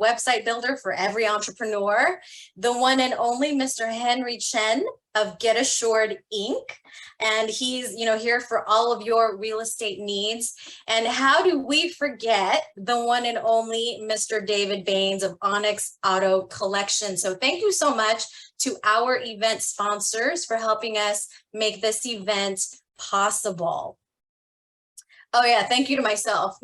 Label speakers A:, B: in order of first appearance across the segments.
A: website builder for every entrepreneur, the one and only Mr. Henry Chen of Get Assured Inc. And he's, here for all of your real estate needs. And how do we forget the one and only Mr. David Baines of Onyx Auto Collection? So thank you so much to our event sponsors for helping us make this event possible. Oh yeah, thank you to myself.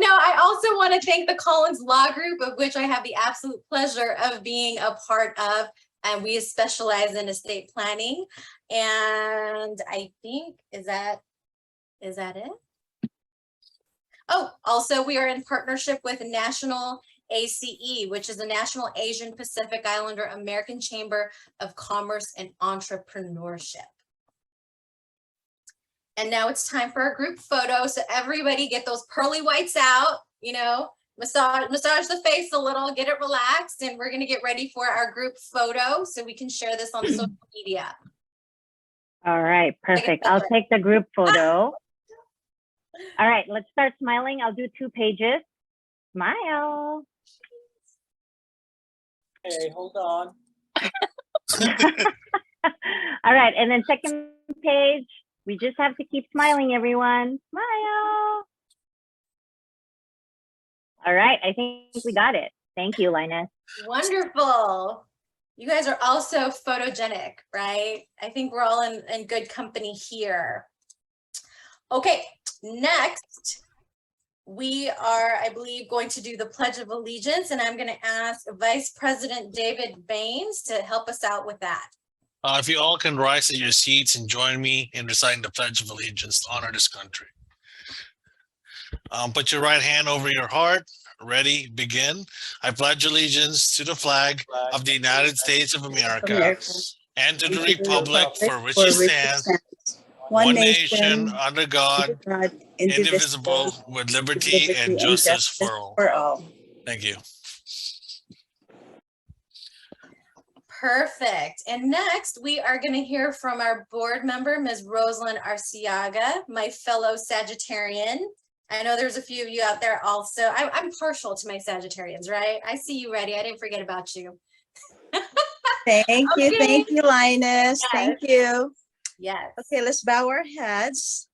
A: No, I also want to thank the Collins Law Group, of which I have the absolute pleasure of being a part of, and we specialize in estate planning. And I think, is that it? Oh, also we are in partnership with National ACE, which is the National Asian Pacific Islander American Chamber of Commerce and Entrepreneurship. And now it's time for our group photo. So everybody get those pearly whites out, massage the face a little, get it relaxed, and we're gonna get ready for our group photo so we can share this on social media.
B: All right, perfect. I'll take the group photo. All right, let's start smiling. I'll do 2 pages. Smile.
C: Hey, hold on.
B: All right, and then second page. We just have to keep smiling, everyone. Smile. All right, I think we got it. Thank you, Linus.
A: Wonderful. You guys are also photogenic, right? I think we're all in good company here. Okay, next, we are, I believe, going to do the Pledge of Allegiance, and I'm going to ask Vice President David Baines to help us out with that.
D: If you all can rise to your seats and join me in reciting the Pledge of Allegiance to honor this country. Put your right hand over your heart. Ready, begin. I pledge allegiance to the flag of the United States of America and to the republic for which it stands, one nation, under God, indivisible, with liberty and justice for all. Thank you.
A: Perfect. And next, we are going to hear from our board member, Ms. Rosalind Arciaga, my fellow Sagittarian. I know there's a few of you out there also. I'm partial to my Sagittarians, right? I see you ready. I didn't forget about you.
E: Thank you, Linus.
A: Yes.
E: Thank you.
A: Yes.
E: Okay, let's bow our heads.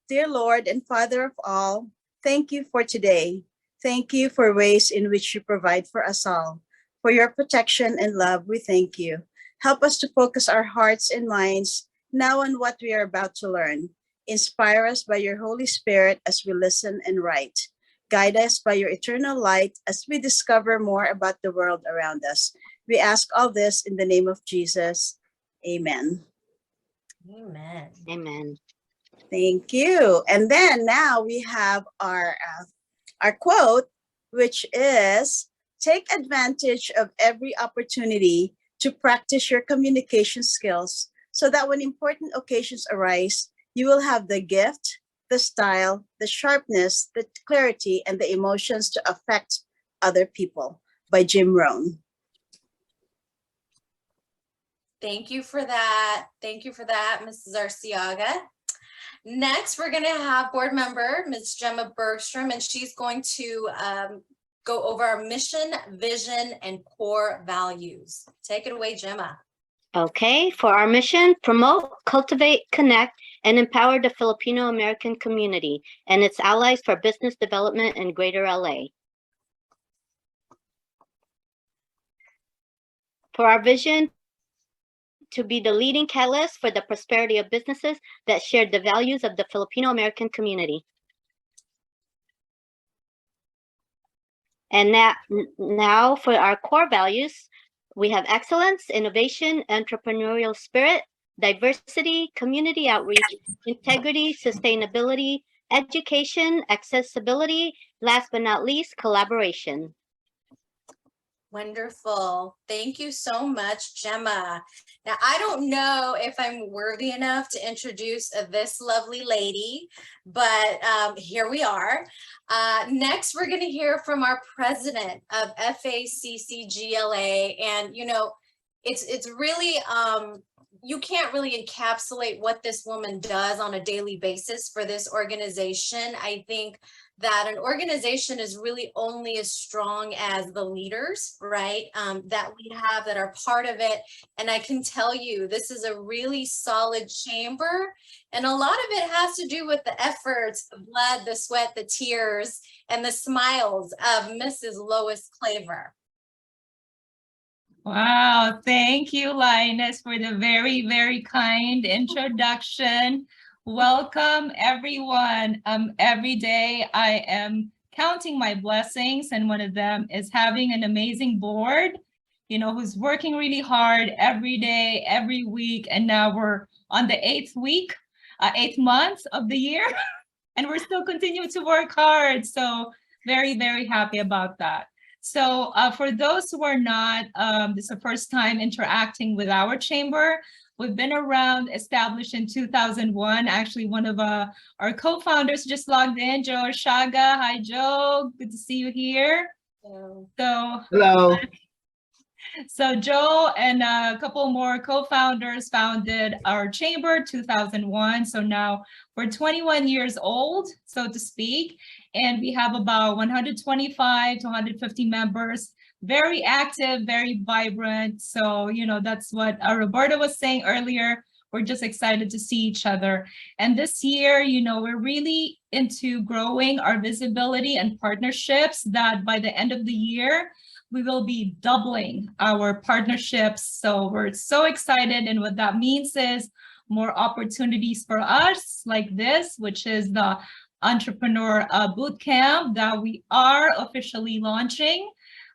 E: Dear Lord and Father of all, thank you for today. Thank you for ways in which you provide for us all. For your protection and love, we thank you. Help us to focus our hearts and minds now on what we are about to learn. Inspire us by your Holy Spirit as we listen and write. Guide us by your eternal light as we discover more about the world around us. We ask all this in the name of Jesus. Amen.
A: Amen.
B: Amen.
E: Thank you. And then now we have our quote, which is, take advantage of every opportunity to practice your communication skills so that when important occasions arise, you will have the gift, the style, the sharpness, the clarity, and the emotions to affect other people, by Jim Rohn.
A: Thank you for that. Thank you for that, Mrs. Arciaga. Next, we're going to have board member, Ms. Gemma Bergstrom, and she's going to go over our mission, vision, and core values. Take it away, Gemma.
F: Okay, for our mission, promote, cultivate, connect, and empower the Filipino American community and its allies for business development in Greater LA. For our vision, to be the leading catalyst for the prosperity of businesses that share the values of the Filipino American community. And now for our core values, we have excellence, innovation, entrepreneurial spirit, diversity, community outreach, integrity, sustainability, education, accessibility, last but not least, collaboration.
A: Wonderful. Thank you so much, Gemma. Now, I don't know if I'm worthy enough to introduce this lovely lady, but here we are. Next, we're going to hear from our president of FACCGLA. And, you know, it's really you can't really encapsulate what this woman does on a daily basis for this organization. I think that an organization is really only as strong as the leaders, right? That we have that are part of it. And I can tell you, this is a really solid chamber. And a lot of it has to do with the efforts, the blood, the sweat, the tears, and the smiles of Mrs. Lois Claver.
C: Wow, thank you, Linus, for the very, very kind introduction. Welcome, everyone. Every day I am counting my blessings, and one of them is having an amazing board, you know, who's working really hard every day, every week, and now we're on the eighth month of the year, and we're still continuing to work hard. So very, very happy about that. So for those who are not, this is the first time interacting with our chamber. We've been around, established in 2001. Actually, one of our co-founders just logged in, Joe Shaga. Hi, Joe. Good to see you here.
A: So,
G: Hello.
C: So Joe and a couple more co-founders founded our chamber 2001. So now we're 21 years old, so to speak, and we have about 125 to 150 members. Very active, very vibrant. So, you know, that's what Roberto was saying earlier. We're just excited to see each other. And this year, you know, we're really into growing our visibility and partnerships that by the end of the year, we will be doubling our partnerships. So we're so excited. And what that means is more opportunities for us like this, which is the Entrepreneur Bootcamp that we are officially launching.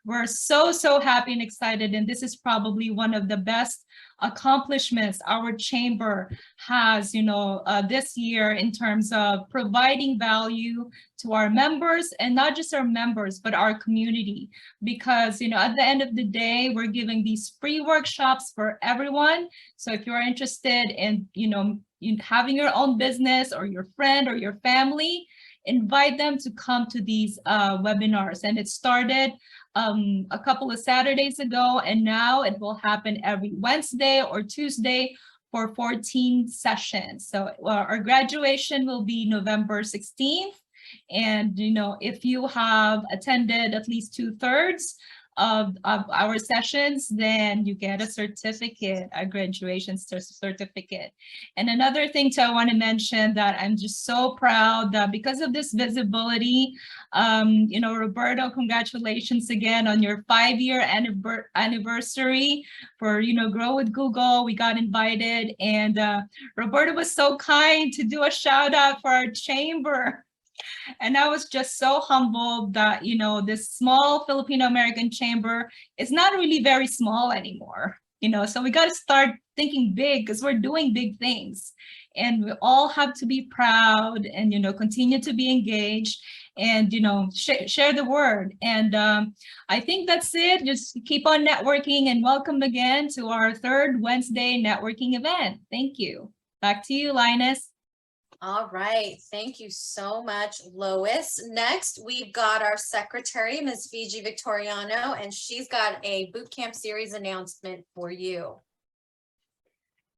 C: We're so happy and excited. And this is probably one of the best accomplishments our chamber has, you know, this year in terms of providing value to our members, and not just our members, but our community. Because, you know, at the end of the day, we're giving these free workshops for everyone. So if you're interested in, you know, in having your own business, or your friend or your family, invite them to come to these webinars. And it started a couple of Saturdays ago, and now it will happen every Wednesday or Tuesday for 14 sessions. So our graduation will be November 16th. And, you know, if you have attended at least 2/3 of our sessions, then you get a certificate, a graduation certificate. And another thing too, I want to mention that I'm just so proud that because of this visibility, you know, Roberto, congratulations again on your 5-year anniversary for, you know, Grow with Google. We got invited, and Roberto was so kind to do a shout out for our chamber. And I was just so humbled that, you know, this small Filipino-American chamber is not really very small anymore, you know, so we got to start thinking big, because we're doing big things, and we all have to be proud and, you know, continue to be engaged and, you know, share the word. And I think that's it. Just keep on networking, and welcome again to our 3rd Wednesday networking event. Thank you. Back to you, Linus.
A: all right, thank you so much, Lois. Next, we've got our secretary, Ms. Fiji Victoriano, and she's got a bootcamp series announcement for you.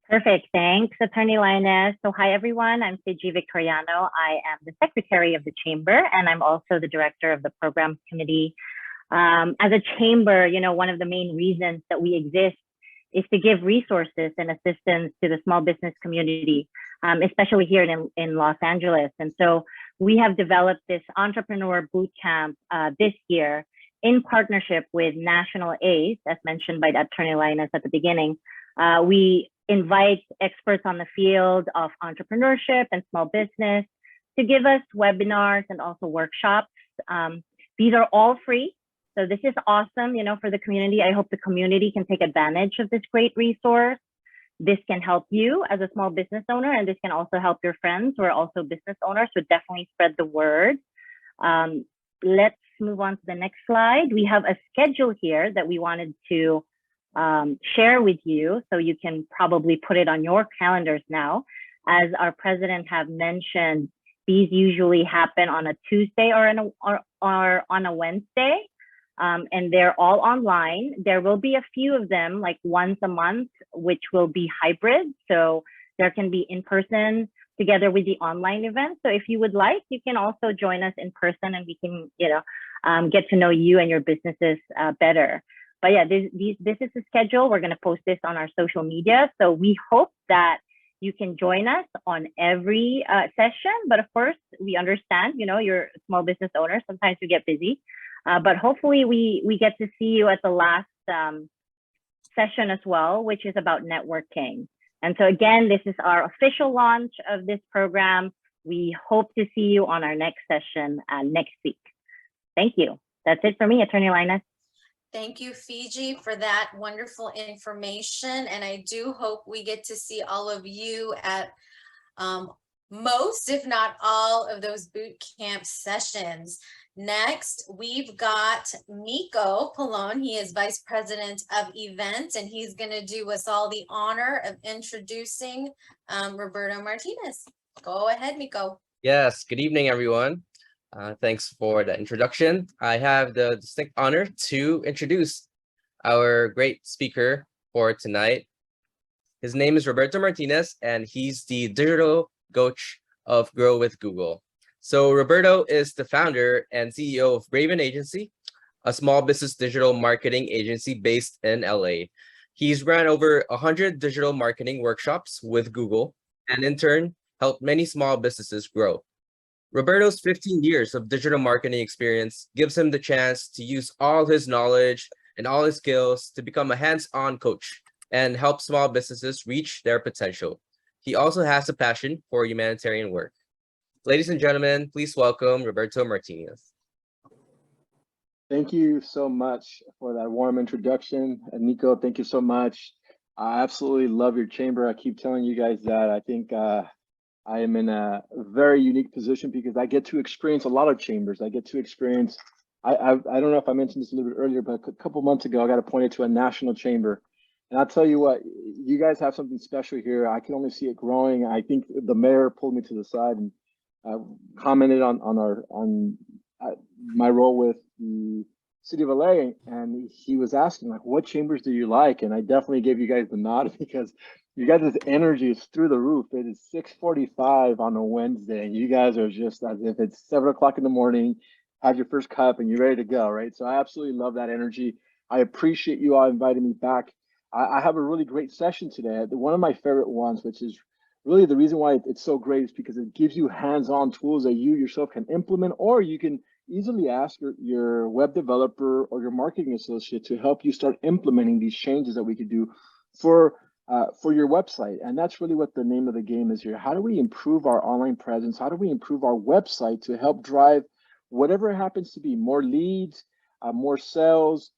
B: Perfect. Thanks, Attorney Linus. So hi, everyone. I'm Fiji Victoriano. I am the secretary of the chamber, and I'm also the director of the programs committee. As a chamber, you know, one of the main reasons that we exist is to give resources and assistance to the small business community, especially here in Los Angeles. And so we have developed this Entrepreneur Bootcamp this year in partnership with National ACE, as mentioned by Attorney Linus at the beginning. We invite experts on the field of entrepreneurship and small business to give us webinars and also workshops. These are all free. So this is awesome, you know, for the community. I hope the community can take advantage of this great resource. This can help you as a small business owner, and this can also help your friends who are also business owners. So definitely spread the word. Let's move on to the next slide. We have a schedule here that we wanted to share with you, so you can probably put it on your calendars now. As our president have mentioned, these usually happen on a Tuesday or on a Wednesday. and they're all online. There will be a few of them, like once a month, which will be hybrid. So there can be in person together with the online event. So if you would like, you can also join us in person, and we can, get to know you and your businesses better. But yeah, this is the schedule. We're going to post this on our social media. So we hope that you can join us on every session. But of course, we understand, you're a small business owner. Sometimes you get busy. But hopefully we get to see you at the last session as well, which is about networking. And so again, this is our official launch of this program. We hope to see you on our next session next week. Thank you. That's it for me, Attorney Linus.
A: Thank you, Fiji, for that wonderful information. And I do hope we get to see all of you at most, if not all, of those boot camp sessions. Next, we've got Nico Pallone. He is Vice President of Events, and he's going to do us all the honor of introducing Roberto Martinez. Go ahead, Nico.
G: Yes, good evening, everyone. Thanks for the introduction. I have the distinct honor to introduce our great speaker for tonight. His name is Roberto Martinez, and he's the digital coach of Grow with Google. So Roberto is the founder and CEO of Raven Agency, a small business digital marketing agency based in LA. He's ran over 100 digital marketing workshops with Google, and in turn, helped many small businesses grow. Roberto's 15 years of digital marketing experience gives him the chance to use all his knowledge and all his skills to become a hands-on coach and help small businesses reach their potential. He also has a passion for humanitarian work. Ladies and gentlemen, please welcome Roberto Martinez.
H: Thank you so much for that warm introduction. And Nico, thank you so much. I absolutely love your chamber. I keep telling you guys that. I think I am in a very unique position because I get to experience a lot of chambers. I get to experience, I don't know if I mentioned this a little bit earlier, but a couple months ago, I got appointed to a national chamber. And I'll tell you what, you guys have something special here. I can only see it growing. I think the mayor pulled me to the side and commented on my role with the city of LA, and he was asking, like, what chambers do you like? And I definitely gave you guys the nod because you guys' energy is through the roof. It is 6:45 on a Wednesday, and you guys are just as if it's 7 o'clock in the morning, have your first cup, and you're ready to go, right? So I absolutely love that energy. I appreciate you all inviting me back. I have a really great session today. One of my favorite ones, which is really the reason why it's so great, is because it gives you hands-on tools that you yourself can implement, or you can easily ask your web developer or your marketing associate to help you start implementing these changes that we could do for your website. And that's really what the name of the game is here. How do we improve our online presence? How do we improve our website to help drive whatever it happens to be, more leads, more sales,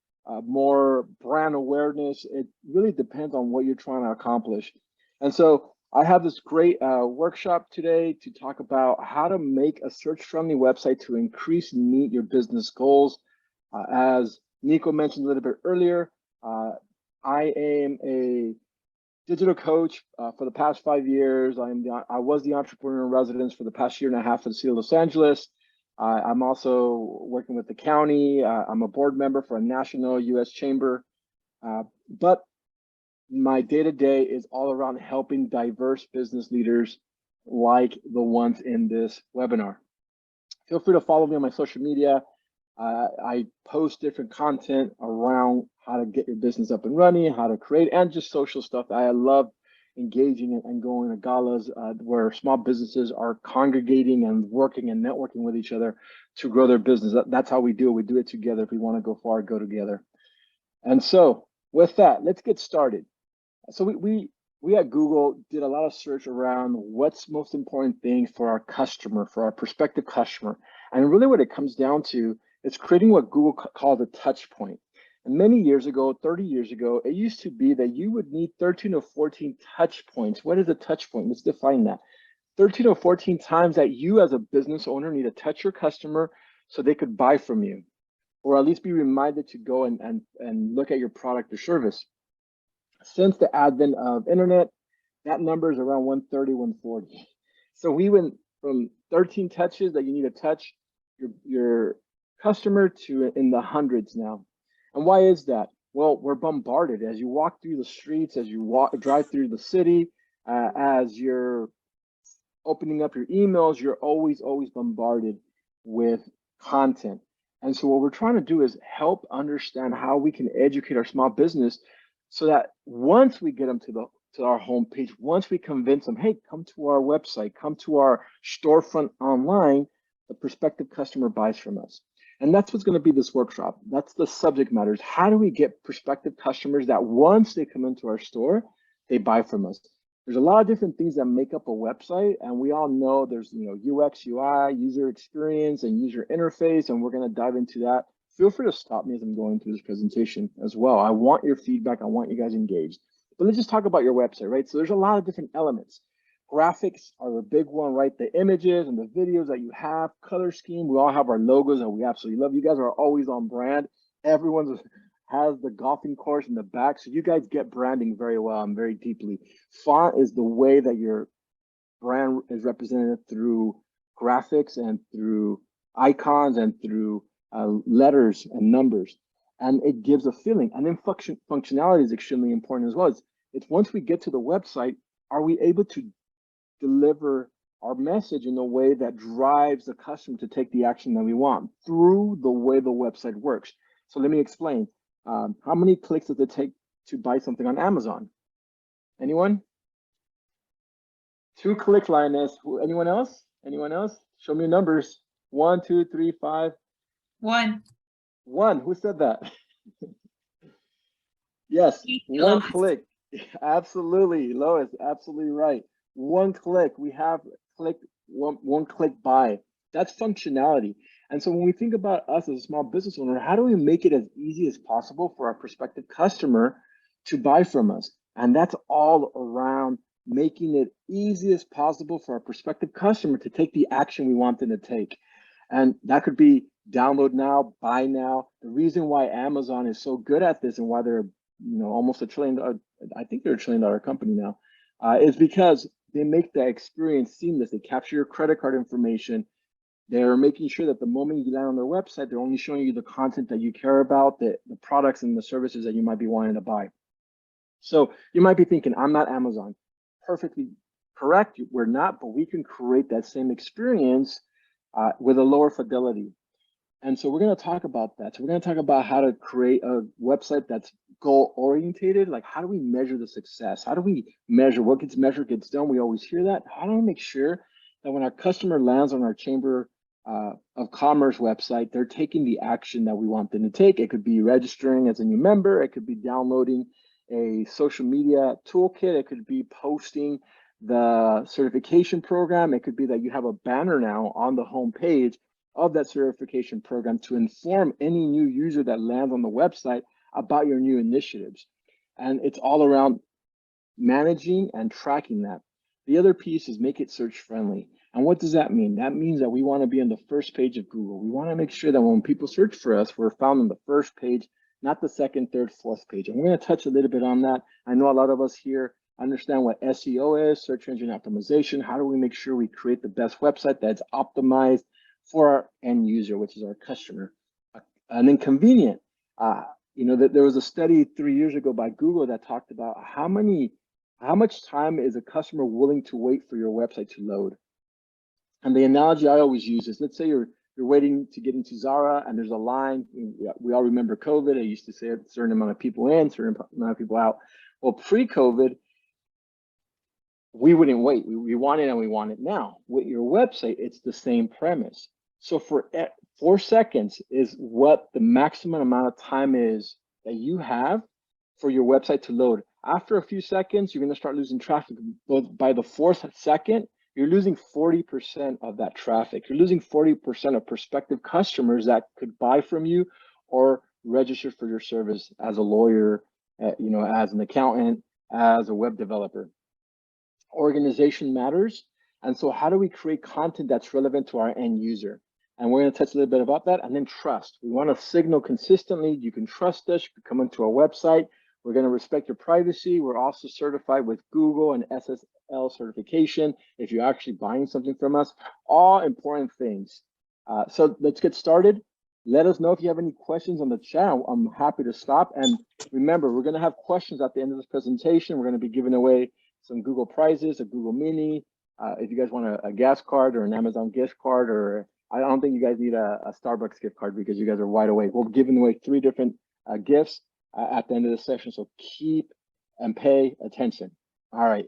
H: more brand awareness? It really depends on what you're trying to accomplish. And so I have this great workshop today to talk about how to make a search-friendly website to increase and meet your business goals. As Nico mentioned a little bit earlier, I am a digital coach for the past 5 years. I was the entrepreneur in residence for the past year and a half in the city of Los Angeles. I'm also working with the county. I'm a board member for a national U.S. chamber. But my day-to-day is all around helping diverse business leaders like the ones in this webinar. Feel free to follow me on my social media. I post different content around how to get your business up and running, how to create, and just social stuff. I love engaging and going to galas where small businesses are congregating and working and networking with each other to grow their business. That's how we do it. We do it together. If we want to go far, go together. And so with that, let's get started. So we at Google did a lot of search around what's most important thing for our customer, for our prospective customer. And really what it comes down to is creating what Google calls a touch point. And many years ago, 30 years ago, it used to be that you would need 13 or 14 touch points. What is a touch point? Let's define that. 13 or 14 times that you as a business owner need to touch your customer so they could buy from you, or at least be reminded to go and look at your product or service. Since the advent of internet, that number is around 130, 140. So we went from 13 touches that you need to touch your customer to in the hundreds now. And why is that? Well, we're bombarded as you walk through the streets, as you drive through the city, as you're opening up your emails, you're always bombarded with content. And so what we're trying to do is help understand how we can educate our small business so that once we get them to our homepage, once we convince them, hey, come to our website, come to our storefront online, the prospective customer buys from us. And that's what's going to be this workshop. That's the subject matter, is how do we get prospective customers that once they come into our store, they buy from us. There's a lot of different things that make up a website, and we all know there's UX, UI, user experience, and user interface, and we're going to dive into that. Feel free to stop me as I'm going through this presentation as well. I want your feedback. I want you guys engaged. But let's just talk about your website, right? So there's a lot of different elements. Graphics are a big one, right? The images and the videos that you have, color scheme. We all have our logos that we absolutely love. You guys are always on brand. Everyone has the golfing course in the back. So you guys get branding very well and very deeply. Font is the way that your brand is represented through graphics and through icons and through letters and numbers. And it gives a feeling. And then functionality is extremely important as well. It's once we get to the website, are we able to deliver our message in a way that drives the customer to take the action that we want through the way the website works? So let me explain. How many clicks does it take to buy something on Amazon? Anyone? 2 clicks, Lioness. Anyone else? Anyone else? Show me your numbers. 1, 2, 3, 5.
C: 1.
H: 1. Who said that? Yes, 1 click. Absolutely, Lois, absolutely right. 1 click. We have click one click buy. That's functionality. And so when we think about us as a small business owner, how do we make it as easy as possible for our prospective customer to buy from us? And that's all around making it easy as possible for our prospective customer to take the action we want them to take. And that could be download now, buy now. The reason why Amazon is so good at this and why they're almost $1 trillion, I think they're $1 trillion company now, is because they make the experience seamless. They capture your credit card information. They're making sure that the moment you land on their website, they're only showing you the content that you care about, the products and the services that you might be wanting to buy. So you might be thinking, I'm not Amazon. Perfectly correct. We're not, but we can create that same experience with a lower fidelity. And so we're going to talk about that. So we're going to talk about how to create a website that's goal orientated. Like, how do we measure the success? How do we measure what gets measured gets done? We always hear that. How do we make sure that when our customer lands on our Chamber of Commerce website, they're taking the action that we want them to take? It could be registering as a new member. It could be downloading a social media toolkit. It could be posting the certification program. It could be that you have a banner now on the home page of that certification program to inform any new user that lands on the website about your new initiatives. And it's all around managing and tracking that. The other piece is make it search friendly. And what does that mean? That means that we want to be on the first page of Google. We want to make sure that when people search for us, we're found on the first page, not the second, third, fourth page. And we're going to touch a little bit on that. I know a lot of us here understand what SEO is, search engine optimization. How do we make sure we create the best website that's optimized for our end user, which is our customer? And then convenient. There was a study 3 years ago by Google that talked about how much time is a customer willing to wait for your website to load. And the analogy I always use is, let's say you're waiting to get into Zara and there's a line. We all remember COVID. I used to say a certain amount of people in, certain amount of people out. Well, pre-COVID, we wouldn't wait. We want it and we want it now. With your website, it's the same premise. So for 4 seconds is what the maximum amount of time is that you have for your website to load. After a few seconds, you're going to start losing traffic. But by the 4th second, you're losing 40% of that traffic. You're losing 40% of prospective customers that could buy from you or register for your service as a lawyer, as an accountant, as a web developer. Organization matters. And so how do we create content that's relevant to our end user? And we're going to touch a little bit about that. And then trust. We want to signal consistently. You can trust us. You can come into our website. We're going to respect your privacy. We're also certified with Google and SSL certification if you're actually buying something from us. All important things. So let's get started. Let us know if you have any questions on the chat. I'm happy to stop. And remember, we're going to have questions at the end of this presentation. We're going to be giving away some Google prizes, a Google Mini. If you guys want a gas card or an Amazon gift card, or I don't think you guys need a Starbucks gift card because you guys are wide awake. We're giving away 3 different gifts at the end of the session. So keep and pay attention. All right.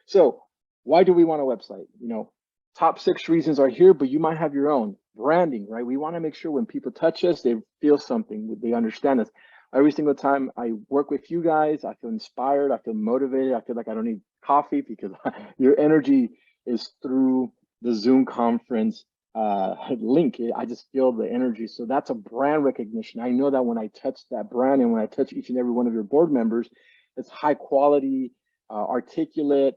H: So why do we want a website? You know, top 6 reasons are here, but you might have your own. Branding, right? We want to make sure when people touch us, they feel something, they understand us. Every single time I work with you guys, I feel inspired, I feel motivated, I feel like I don't need coffee because your energy is through the Zoom conference link. I just feel the energy. So that's a brand recognition. I know that when I touch that brand and when I touch each and every one of your board members, it's high quality, articulate,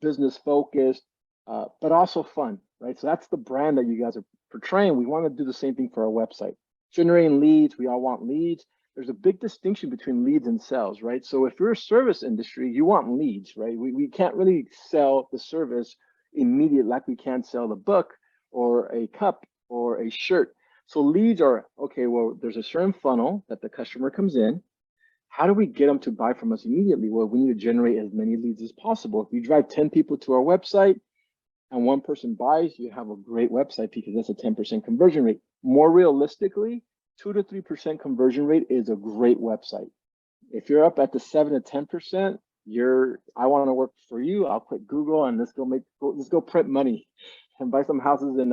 H: business focused, but also fun, right? So that's the brand that you guys are portraying. We want to do the same thing for our website. Generating leads, we all want leads. There's a big distinction between leads and sales, right? So if you're a service industry, you want leads, right? We can't really sell the service immediately like we can sell the book or a cup or a shirt. So leads are, okay, well, there's a certain funnel that the customer comes in. How do we get them to buy from us immediately? Well, we need to generate as many leads as possible. If you drive 10 people to our website and 1 person buys, you have a great website because that's a 10% conversion rate. More realistically, 2 to 3% conversion rate is a great website. If you're up at the 7 to 10%, I want to work for you. I'll quit Google and let's go print money and buy some houses in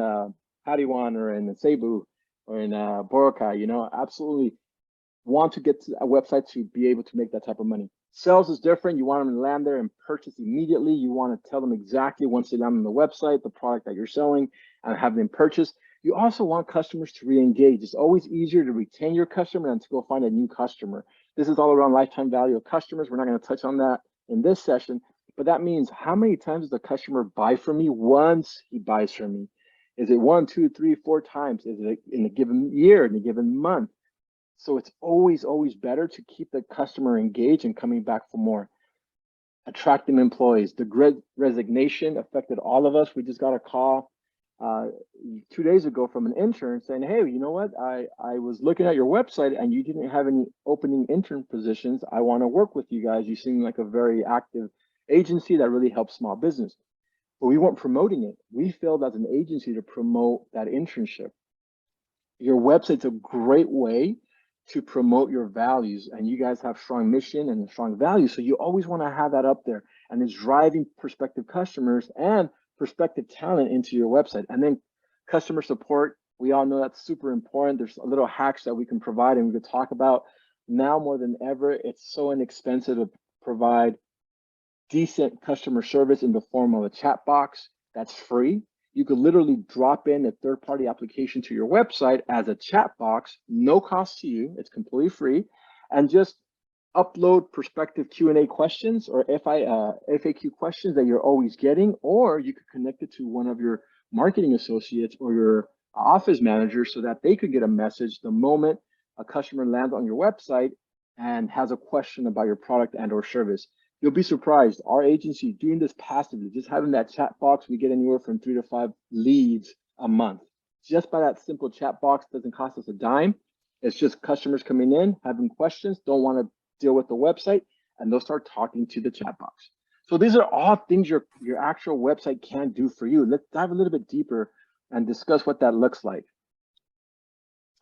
H: Padiwan or in Cebu or in Boracay. You know, absolutely want to get to a website to be able to make that type of money. Sales is different. You want them to land there and purchase immediately. You want to tell them exactly once they land on the website, the product that you're selling and have them purchase. You also want customers to re-engage. It's always easier to retain your customer than to go find a new customer. This is all around lifetime value of customers. We're not going to touch on that in this session, but that means how many times does the customer buy from me once he buys from me? Is it 1, 2, 3, 4 times? Is it in a given year, in a given month? So it's always better to keep the customer engaged and coming back for more. Attracting employees. The great resignation affected all of us. We just got a call 2 days ago from an intern saying, hey, you know what? I was looking at your website and you didn't have any opening intern positions. I want to work with you guys. You seem like a very active agency that really helps small business. But we weren't promoting it. We failed as an agency to promote that internship. Your website's a great way to promote your values, and you guys have strong mission and strong values. So you always want to have that up there, and it's driving prospective customers and prospective talent into your website. And then customer support, we all know that's super important. There's a little hacks that we can provide and we could talk about. Now more than ever, it's so inexpensive to provide decent customer service in the form of a chat box that's free. You could literally drop in a third-party application to your website as a chat box, no cost to you, it's completely free, and just upload prospective Q&A questions or FAQ questions that you're always getting, or you could connect it to one of your marketing associates or your office manager so that they could get a message the moment a customer lands on your website and has a question about your product and or service. You'll be surprised. Our agency doing this passively, just having that chat box, we get anywhere from 3 to 5 leads a month. Just by that simple chat box, doesn't cost us a dime. It's just customers coming in, having questions, don't want to deal with the website, and they'll start talking to the chat box. So these are all things your actual website can do for you. Let's dive a little bit deeper and discuss what that looks like.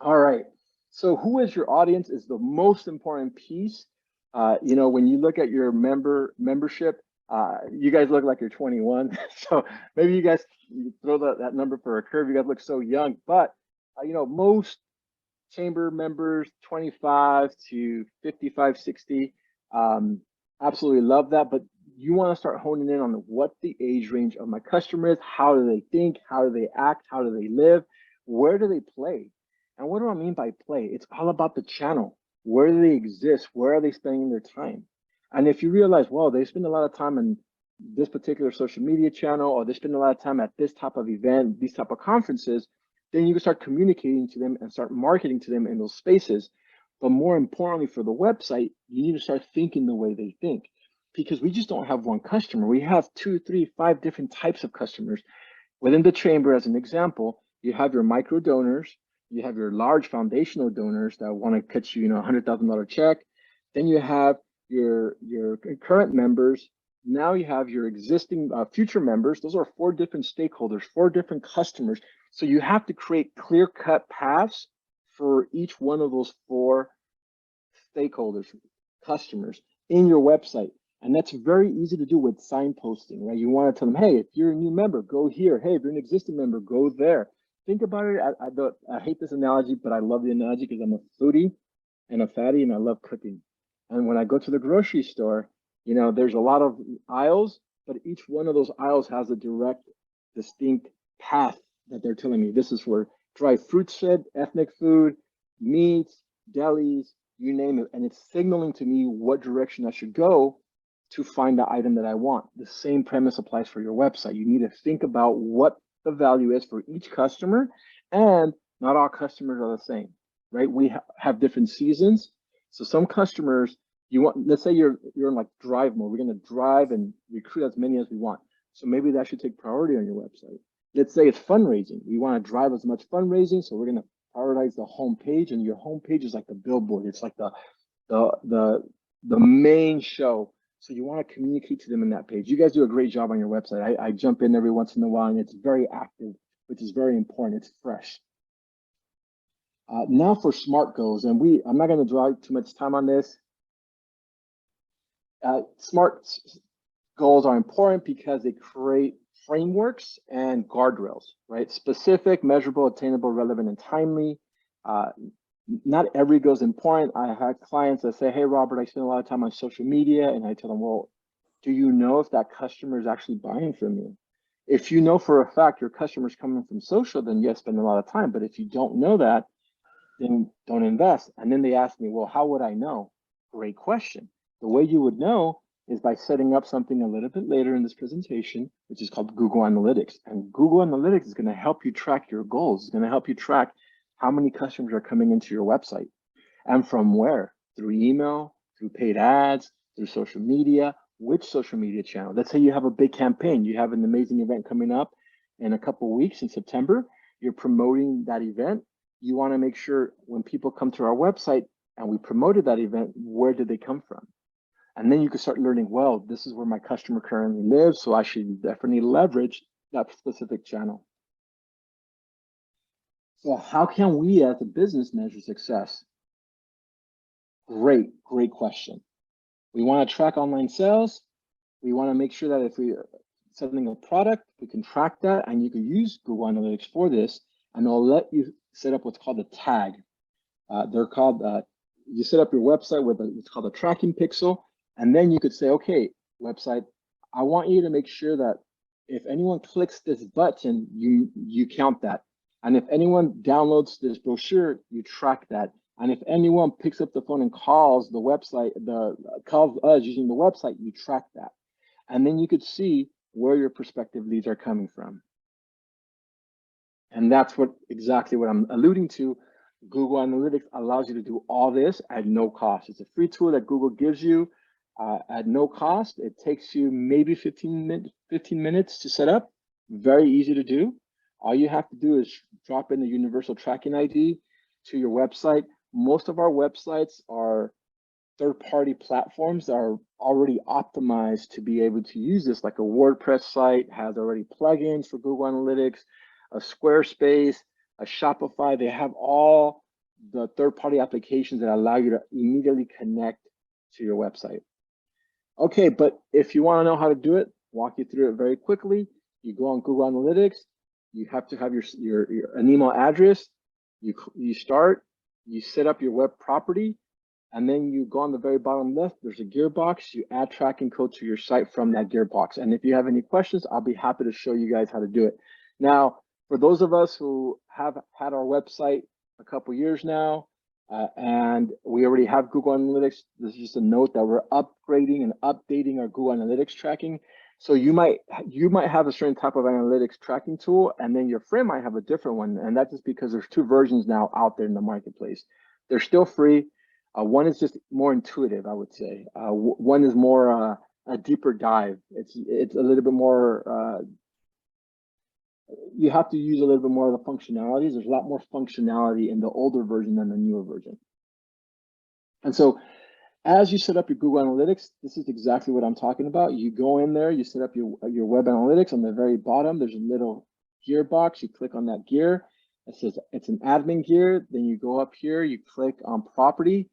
H: All right. So who is your audience is the most important piece. You know, when you look at your membership, you guys look like you're 21. So maybe you guys throw that number for a curve. You guys look so young, but you know, most chamber members, 25 to 55, 60, absolutely love that. But you want to start honing in on what the age range of my customer is. How do they think? How do they act? How do they live? Where do they play? And what do I mean by play? It's all about the channel. Where do they exist? Where are they spending their time? And if you realize, well, they spend a lot of time in this particular social media channel, or they spend a lot of time at this type of event, these type of conferences, then you can start communicating to them and start marketing to them in those spaces. But more importantly for the website, you need to start thinking the way they think, because we just don't have one customer. We have 2, 3, 5 different types of customers. Within the chamber, as an example, you have your micro donors, You have your large foundational donors that want to cut you, $100,000 check. Then you have your current members. Now you have your existing future members. Those are 4 different stakeholders, 4 different customers. So you have to create clear-cut paths for each one of those 4 stakeholders, customers in your website. And that's very easy to do with signposting, right? You want to tell them, hey, if you're a new member, go here. Hey, if you're an existing member, go there. Think about it. I hate this analogy, but I love the analogy because I'm a foodie and a fatty and I love cooking. And when I go to the grocery store, there's a lot of aisles, but each one of those aisles has a direct, distinct path that they're telling me. This is for dry fruit shed, ethnic food, meats, delis, you name it. And it's signaling to me what direction I should go to find the item that I want. The same premise applies for your website. You need to think about what the value is for each customer, and not all customers are the same, right? We have different seasons. So some customers, let's say you're in like drive mode. We're going to drive and recruit as many as we want. So maybe that should take priority on your website. Let's say it's fundraising. We want to drive as much fundraising. So we're going to prioritize the home page, and your home page is like the billboard. It's like the main show. So you want to communicate to them in that page. You guys do a great job on your website. I jump in every once in a while, and it's very active, which is very important. It's fresh. Now for SMART goals, and I'm not going to draw too much time on this. SMART goals are important because they create frameworks and guardrails, right? Specific, measurable, attainable, relevant, and timely. Not every goal is important. I had clients that say, hey, Robert, I spend a lot of time on social media. And I tell them, well, do you know if that customer is actually buying from you? If you know for a fact your customer is coming from social, then yes, spend a lot of time. But if you don't know that, then don't invest. And then they ask me, well, how would I know? Great question. The way you would know is by setting up something a little bit later in this presentation, which is called Google Analytics. And Google Analytics is going to help you track your goals. It's going to help you track how many customers are coming into your website and from where? Through email, through paid ads, through social media, which social media channel? Let's say you have a big campaign. You have an amazing event coming up in a couple of weeks in September. You're promoting that event. You want to make sure when people come to our website and we promoted that event, where did they come from? And then you can start learning, well, this is where my customer currently lives, so I should definitely leverage that specific channel. So how can we as a business measure success? Great question. We want to track online sales. We want to make sure that if we are selling a product, we can track that, and you can use Google Analytics for this, and they'll let you set up what's called a tag. They're called, you set up your website with what's called a tracking pixel, and then you could say, okay, website, I want you to make sure that if anyone clicks this button, you count that. And if anyone downloads this brochure, you track that. And if anyone picks up the phone and calls the website, calls us using the website, you track that. And then you could see where your prospective leads are coming from. And that's exactly what I'm alluding to. Google Analytics allows you to do all this at no cost. It's a free tool that Google gives you at no cost. It takes you maybe 15 minutes to set up. Very easy to do. All you have to do is drop in the universal tracking ID to your website. Most of our websites are third-party platforms that are already optimized to be able to use this, like a WordPress site has already plugins for Google Analytics, a Squarespace, a Shopify. They have all the third-party applications that allow you to immediately connect to your website. Okay, but if you want to know how to do it, walk you through it very quickly. You go on Google Analytics. You have to have an email address. You start, you set up your web property, and then you go on the very bottom left, there's a gearbox. You add tracking code to your site from that gearbox. And if you have any questions, I'll be happy to show you guys how to do it. Now, for those of us who have had our website a couple years now, and we already have Google Analytics, this is just a note that we're upgrading and updating our Google Analytics tracking. So you might have a certain type of analytics tracking tool, and then your friend might have a different one. And that's just because there's 2 versions now out there in the marketplace. They're still free. One is just more intuitive, I would say. One is more a deeper dive. It's a little bit more you have to use a little bit more of the functionalities. There's a lot more functionality in the older version than the newer version. And so as you set up your Google Analytics, this is exactly what I'm talking about. You go in there, you set up your web analytics. On the very bottom, there's a little gear box. You click on that gear. It says it's an admin gear. Then you go up here, you click on property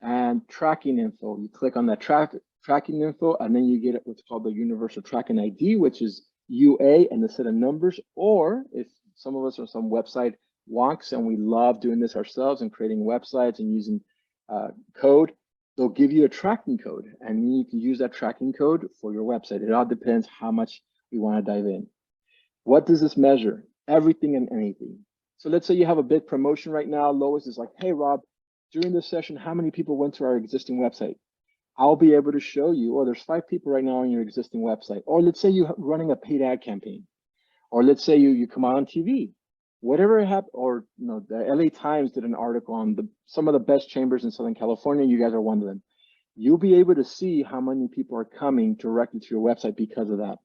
H: and tracking info. You click on that tracking info, and then you get what's called the universal tracking ID, which is UA and a set of numbers. Or if some of us are some website wonks and we love doing this ourselves and creating websites and using code, they'll give you a tracking code, and you can use that tracking code for your website. It all depends how much we want to dive in. What does this measure? Everything and anything. So let's say you have a big promotion right now. Lois is like, hey, Rob, during this session, how many people went to our existing website? I'll be able to show you, oh, there's 5 people right now on your existing website. Or let's say you're running a paid ad campaign. Or let's say you come out on TV. Whatever happened, or the LA Times did an article on some of the best chambers in Southern California. You guys are one of them. You'll be able to see how many people are coming directly to your website because of that.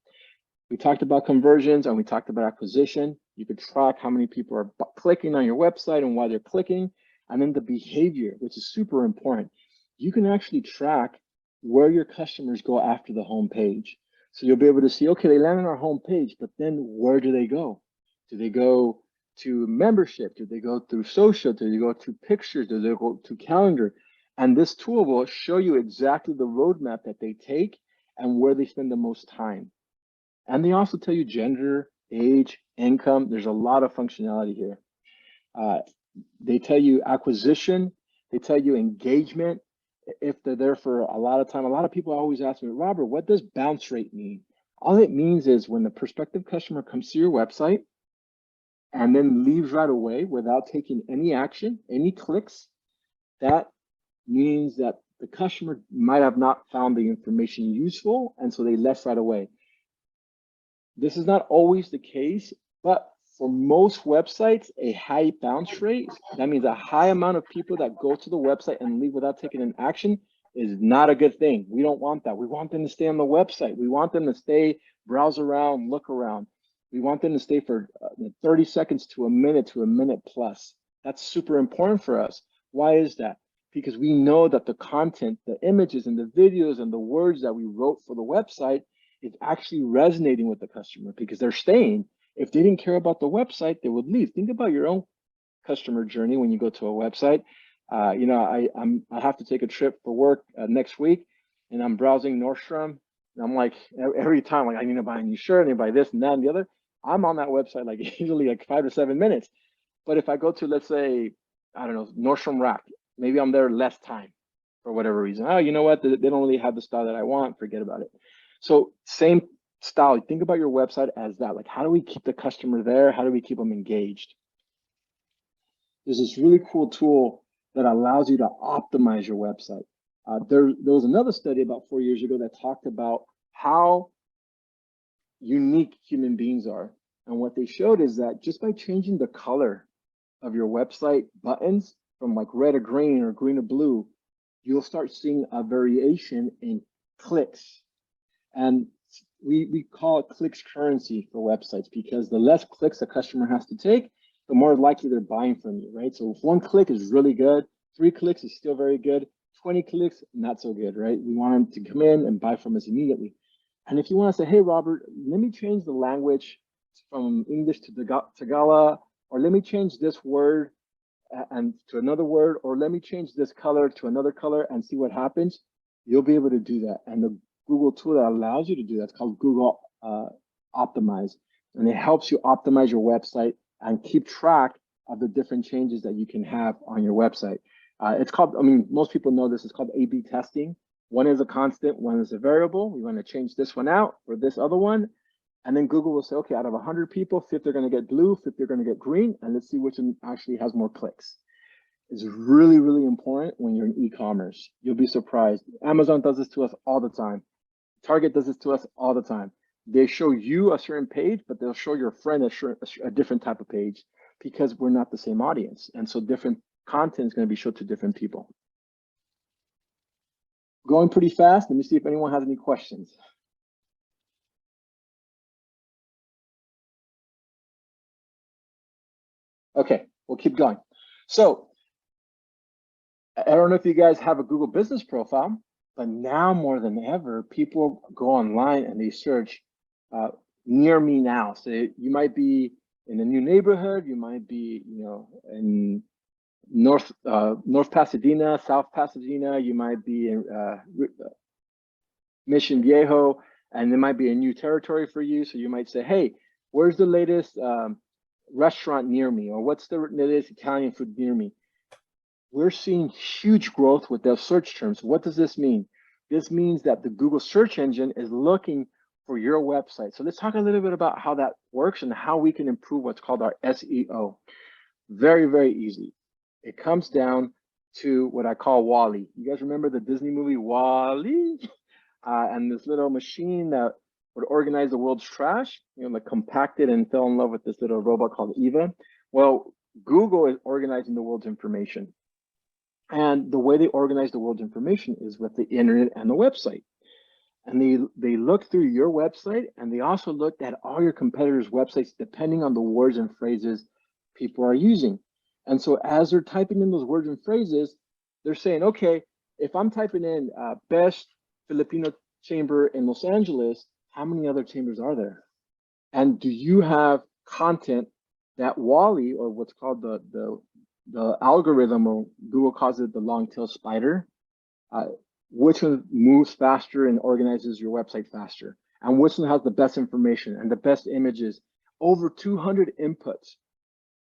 H: We talked about conversions and we talked about acquisition. You could track how many people are clicking on your website and why they're clicking, and then the behavior, which is super important. You can actually track where your customers go after the home page. So you'll be able to see, okay, they land on our home page, but then where do they go? Do they go to membership? Do they go through social? Do they go to pictures? Do they go to calendar? And this tool will show you exactly the roadmap that they take and where they spend the most time. And they also tell you gender, age, income. There's a lot of functionality here. They tell you acquisition. They tell you engagement. If they're there for a lot of time, a lot of people always ask me, Robert, what does bounce rate mean? All it means is when the prospective customer comes to your website and then leaves right away without taking any action, any clicks, that means that the customer might have not found the information useful, and so they left right away. This is not always the case, but for most websites, a high bounce rate, that means a high amount of people that go to the website and leave without taking an action, is not a good thing. We don't want that. We want them to stay on the website. We want them to stay, browse around, look around. We want them to stay for 30 seconds to a minute plus. That's super important for us. Why is that? Because we know that the content, the images and the videos and the words that we wrote for the website is actually resonating with the customer because they're staying. If they didn't care about the website, they would leave. Think about your own customer journey when you go to a website. I have to take a trip for work next week, and I'm browsing Nordstrom. And I'm like, every time, like, I need to buy a new shirt, I need to buy this and that and the other. I'm on that website like usually like 5 to 7 minutes. But if I go to, let's say, I don't know, Nordstrom Rack, maybe I'm there less time for whatever reason. Oh, you know what? They don't really have the style that I want. Forget about it. So same style. Think about your website as that. Like, how do we keep the customer there? How do we keep them engaged? There's this really cool tool that allows you to optimize your website. There was another study about 4 years ago that talked about how unique human beings are. And what they showed is that just by changing the color of your website buttons from like red or green or green or blue, you'll start seeing a variation in clicks. And we call it clicks currency for websites because the less clicks a customer has to take, the more likely they're buying from you, right? So if 1 click is really good, 3 clicks is still very good, 20 clicks, not so good, right? We want them to come in and buy from us immediately. And if you want to say, hey, Robert, let me change the language from English to Tagalog, or let me change this word and to another word, or let me change this color to another color and see what happens, you'll be able to do that. And the Google tool that allows you to do that's called Google Optimize. And it helps you optimize your website and keep track of the different changes that you can have on your website. It's called, most people know this, it's called A/B testing. One is a constant, one is a variable. We want to change this one out for this other one. And then Google will say, okay, out of 100 people, 50 are going to get blue, 50 are going to get green, and let's see which one actually has more clicks. It's really, really important when you're in e-commerce. You'll be surprised. Amazon does this to us all the time. Target does this to us all the time. They show you a certain page, but they'll show your friend a different type of page because we're not the same audience. And so different content is going to be shown to different people. Going pretty fast. Let me see if anyone has any questions. Okay, we'll keep going. So I don't know if you guys have a Google business profile, but now more than ever, people go online and they search near me now. So you might be in a new neighborhood, you might be, in North Pasadena, South Pasadena, you might be in Mission Viejo, and there might be a new territory for you. So you might say, hey, where's the latest restaurant near me? Or what's the latest Italian food near me? We're seeing huge growth with those search terms. What does this mean? This means that the Google search engine is looking for your website. So let's talk a little bit about how that works and how we can improve what's called our SEO. Very, very easy. It comes down to what I call Wall-E. You guys remember the Disney movie Wall-E? And this little machine that would organize the world's trash, like compacted and fell in love with this little robot called Eva. Well, Google is organizing the world's information. And the way they organize the world's information is with the internet and the website. And they look through your website, and they also looked at all your competitors' websites, depending on the words and phrases people are using. And so as they're typing in those words and phrases, they're saying, okay, if I'm typing in best Filipino chamber in Los Angeles, how many other chambers are there? And do you have content that Wall-E, or what's called the algorithm, or Google calls it the long tail spider, which one moves faster and organizes your website faster? And which one has the best information and the best images? Over 200 inputs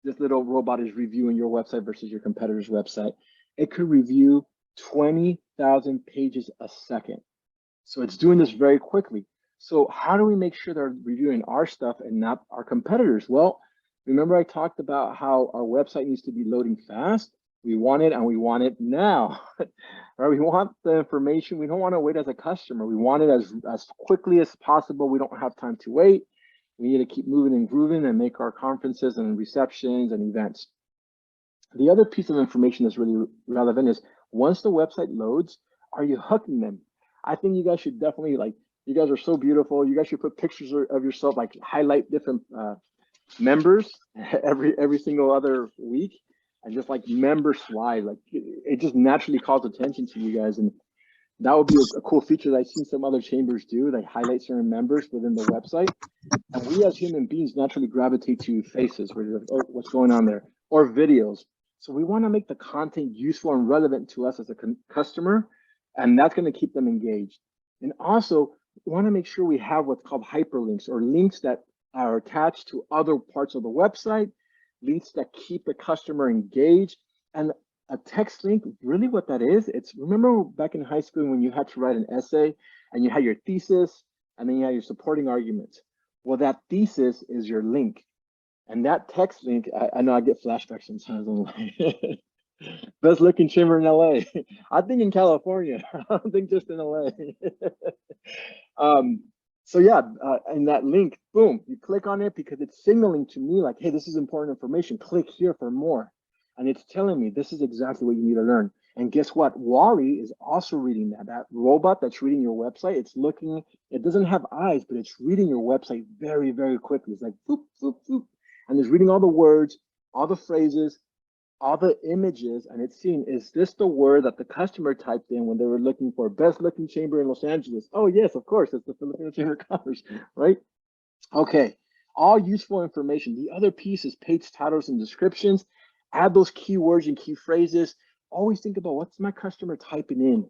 H: this little robot is reviewing your website versus your competitor's website. It could review 20,000 pages a second. So it's doing this very quickly. So how do we make sure they're reviewing our stuff and not our competitors? Well, remember I talked about how our website needs to be loading fast? We want it, and we want it now. Right? We want the information. We don't want to wait as a customer. We want it as quickly as possible. We don't have time to wait. We need to keep moving and grooving and make our conferences and receptions and events. The other piece of information that's really relevant is, once the website loads, are you hooking them? I think you guys should definitely, you guys are so beautiful. You guys should put pictures of yourself, highlight different members every single other week, and just member slide. It just naturally calls attention to you guys. And that would be a cool feature that I've seen some other chambers do. They highlight certain members within the website. And we as human beings naturally gravitate to faces, where you're like, oh, what's going on there? Or videos. So we want to make the content useful and relevant to us as a customer, and that's going to keep them engaged. And also, we want to make sure we have what's called hyperlinks, or links that are attached to other parts of the website, links that keep the customer engaged. And a text link, really what that is, remember back in high school when you had to write an essay and you had your thesis and then you had your supporting arguments? Well, that thesis is your link. And that text link, I know I get flashbacks sometimes. I'm like, best looking chamber in LA. I think in California. I don't think just in LA. So yeah, and that link, boom, you click on it because it's signaling to me hey, this is important information. Click here for more. And it's telling me this is exactly what you need to learn. And guess what? Wall-E is also reading that. That robot that's reading your website, it's looking, it doesn't have eyes, but it's reading your website very, very quickly. It's like, boop, boop, boop. And it's reading all the words, all the phrases, all the images, and it's seeing, is this the word that the customer typed in when they were looking for best looking chamber in Los Angeles? Oh yes, of course, it's the Filipino Chamber of Commerce, right? Okay, all useful information. The other piece is page titles and descriptions. Add those keywords and key phrases. Always think about, what's my customer typing in?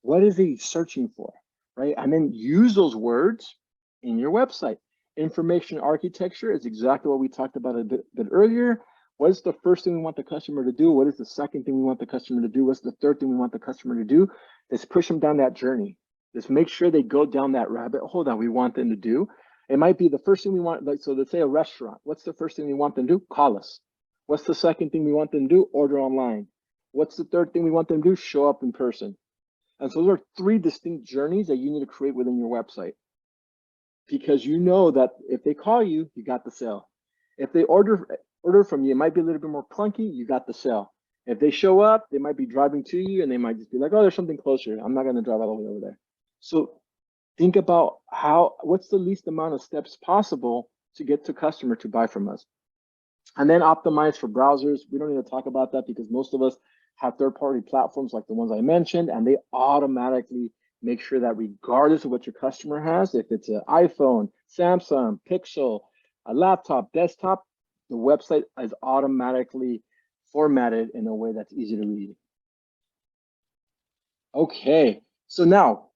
H: What is he searching for, right? And then use those words in your website. Information architecture is exactly what we talked about a bit earlier. What is the first thing we want the customer to do? What is the second thing we want the customer to do? What's the third thing we want the customer to do? Let's push them down that journey. Let's make sure they go down that rabbit hole that we want them to do. It might be the first thing we want, so let's say a restaurant. What's the first thing we want them to do? Call us. What's the second thing we want them to do? Order online. What's the third thing we want them to do? Show up in person. And so those are three distinct journeys that you need to create within your website. Because you know that if they call you, you got the sale. If they order from you, it might be a little bit more clunky, you got the sale. If they show up, they might be driving to you and they might just be like, oh, there's something closer. I'm not going to drive all the way over there. So think about what's the least amount of steps possible to get the customer to buy from us. And then optimize for browsers. We don't need to talk about that because most of us have third-party platforms like the ones I mentioned, and they automatically make sure that regardless of what your customer has, if it's an iPhone, Samsung, Pixel, a laptop, desktop, the website is automatically formatted in a way that's easy to read. Okay, so now,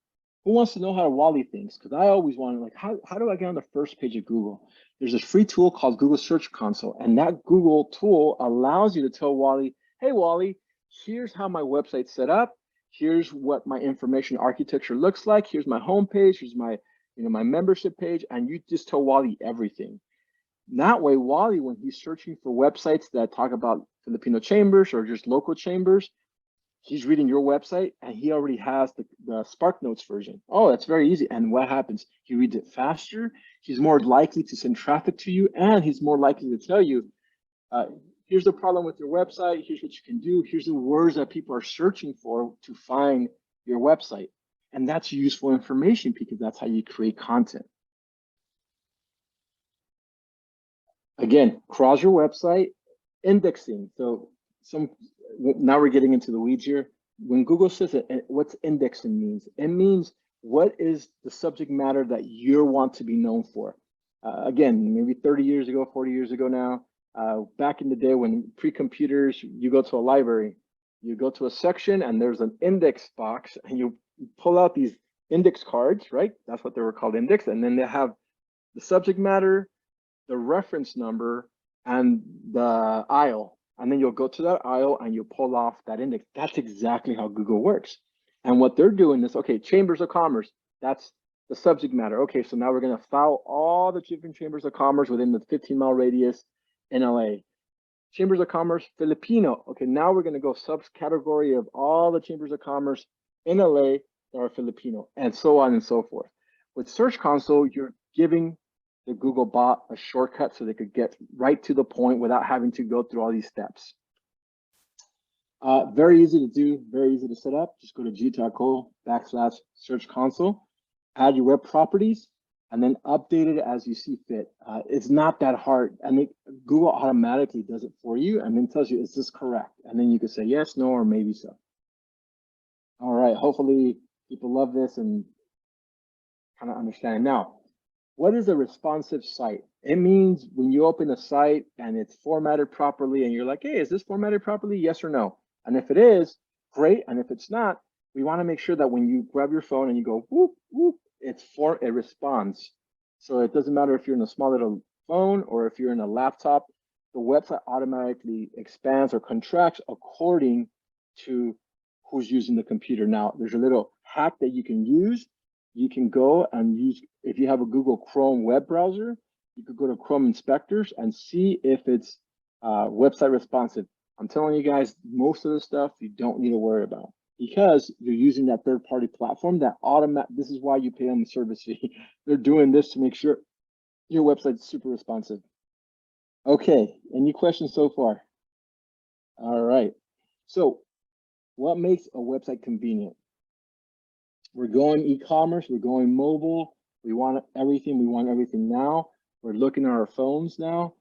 H: who wants to know how to Wally things? Because I always wanted, like, how do I get on the first page of Google? There's this free tool called Google Search Console, and that Google tool allows you to tell Wally, hey, Wally, here's how my website's set up. Here's what my information architecture looks like. Here's my homepage. Here's my, my membership page, and you just tell Wally everything. That way, Wally, when he's searching for websites that talk about Filipino chambers or just local chambers, he's reading your website and he already has the Spark Notes version. Oh, that's very easy. And what happens? He reads it faster. He's more likely to send traffic to you, and he's more likely to tell you, here's the problem with your website. Here's what you can do. Here's the words that people are searching for to find your website. And that's useful information because that's how you create content. Again, crawl your website, indexing. So now we're getting into the weeds here. When Google says it, what's indexing means? It means what is the subject matter that you want to be known for? Again, maybe 30 years ago, 40 years ago now, back in the day when pre-computers, you go to a library, you go to a section and there's an index box and you pull out these index cards, right? That's what they were called, index. And then they have the subject matter, the reference number, and the aisle. And then you'll go to that aisle and you pull off that index. That's exactly how Google works. And what they're doing is, okay, chambers of commerce, that's the subject matter. Okay, so now we're going to file all the different chambers of commerce within the 15-mile radius in LA. Chambers of commerce, Filipino. Okay, now we're going to go subcategory of all the chambers of commerce in LA that are Filipino, and so on and so forth. With Search Console, you're giving the Google bot a shortcut so they could get right to the point without having to go through all these steps. Very easy to do, very easy to set up. Just go to g.co/Search Console, add your web properties, and then update it as you see fit. It's not that hard. And Google automatically does it for you and then tells you, is this correct? And then you can say yes, no, or maybe so. All right, hopefully people love this and kind of understand. Now, what is a responsive site? It means when you open a site and it's formatted properly and you're like, hey, is this formatted properly? Yes or no? And if it is, great. And if it's not, we want to make sure that when you grab your phone and you go, whoop, whoop, it responds. So it doesn't matter if you're in a small little phone or if you're in a laptop, the website automatically expands or contracts according to who's using the computer. Now, there's a little hack that you can use. You can go and use, if you have a Google Chrome web browser, you could go to Chrome inspectors and see if it's website responsive. I'm telling you guys, most of the stuff you don't need to worry about because you're using that third-party platform that this is why you pay them the service fee. They're doing this to make sure your website's super responsive. Okay, any questions so far? All right, so what makes a website convenient? We're going e-commerce, we're going mobile, we want everything now. We're looking at our phones now.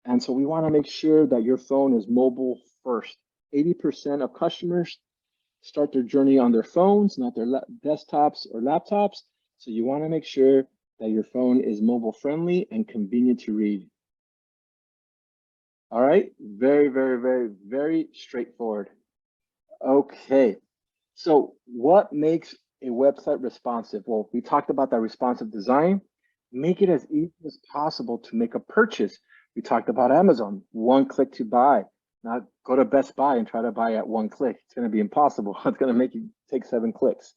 H: And so we want to make sure that your phone is mobile first. 80% of customers start their journey on their phones, not their desktops or laptops. So you want to make sure that your phone is mobile friendly and convenient to read. All right, very, very, very, very straightforward. Okay. So what makes a website responsive? Well, we talked about that responsive design. Make it as easy as possible to make a purchase. We talked about Amazon, one click to buy. Not go to Best Buy and try to buy at one click. It's going to be impossible. It's going to make you take 7 clicks.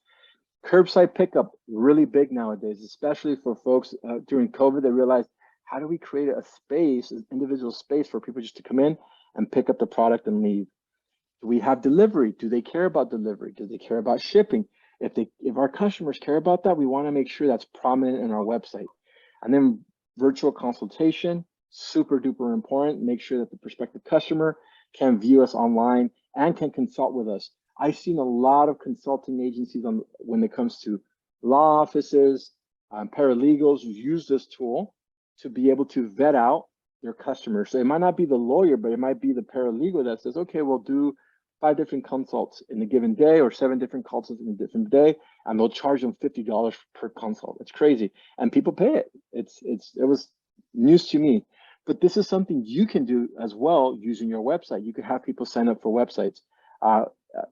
H: Curbside pickup, really big nowadays, especially for folks during COVID. They realized, how do we create a space, an individual space for people just to come in and pick up the product and leave? Do we have delivery? Do they care about delivery? Do they care about shipping? If our customers care about that, we want to make sure that's prominent in our website. And then virtual consultation, super duper important. Make sure that the prospective customer can view us online and can consult with us. I've seen a lot of consulting agencies when it comes to law offices, paralegals who use this tool to be able to vet out their customers. So it might not be the lawyer, but it might be the paralegal that says, okay, we'll do 5 different consults in a given day or 7 different consults in a different day, and they'll charge them $50 per consult. It's crazy, and people pay it. It was news to me, but this is something you can do as well using your website. You could have people sign up for websites.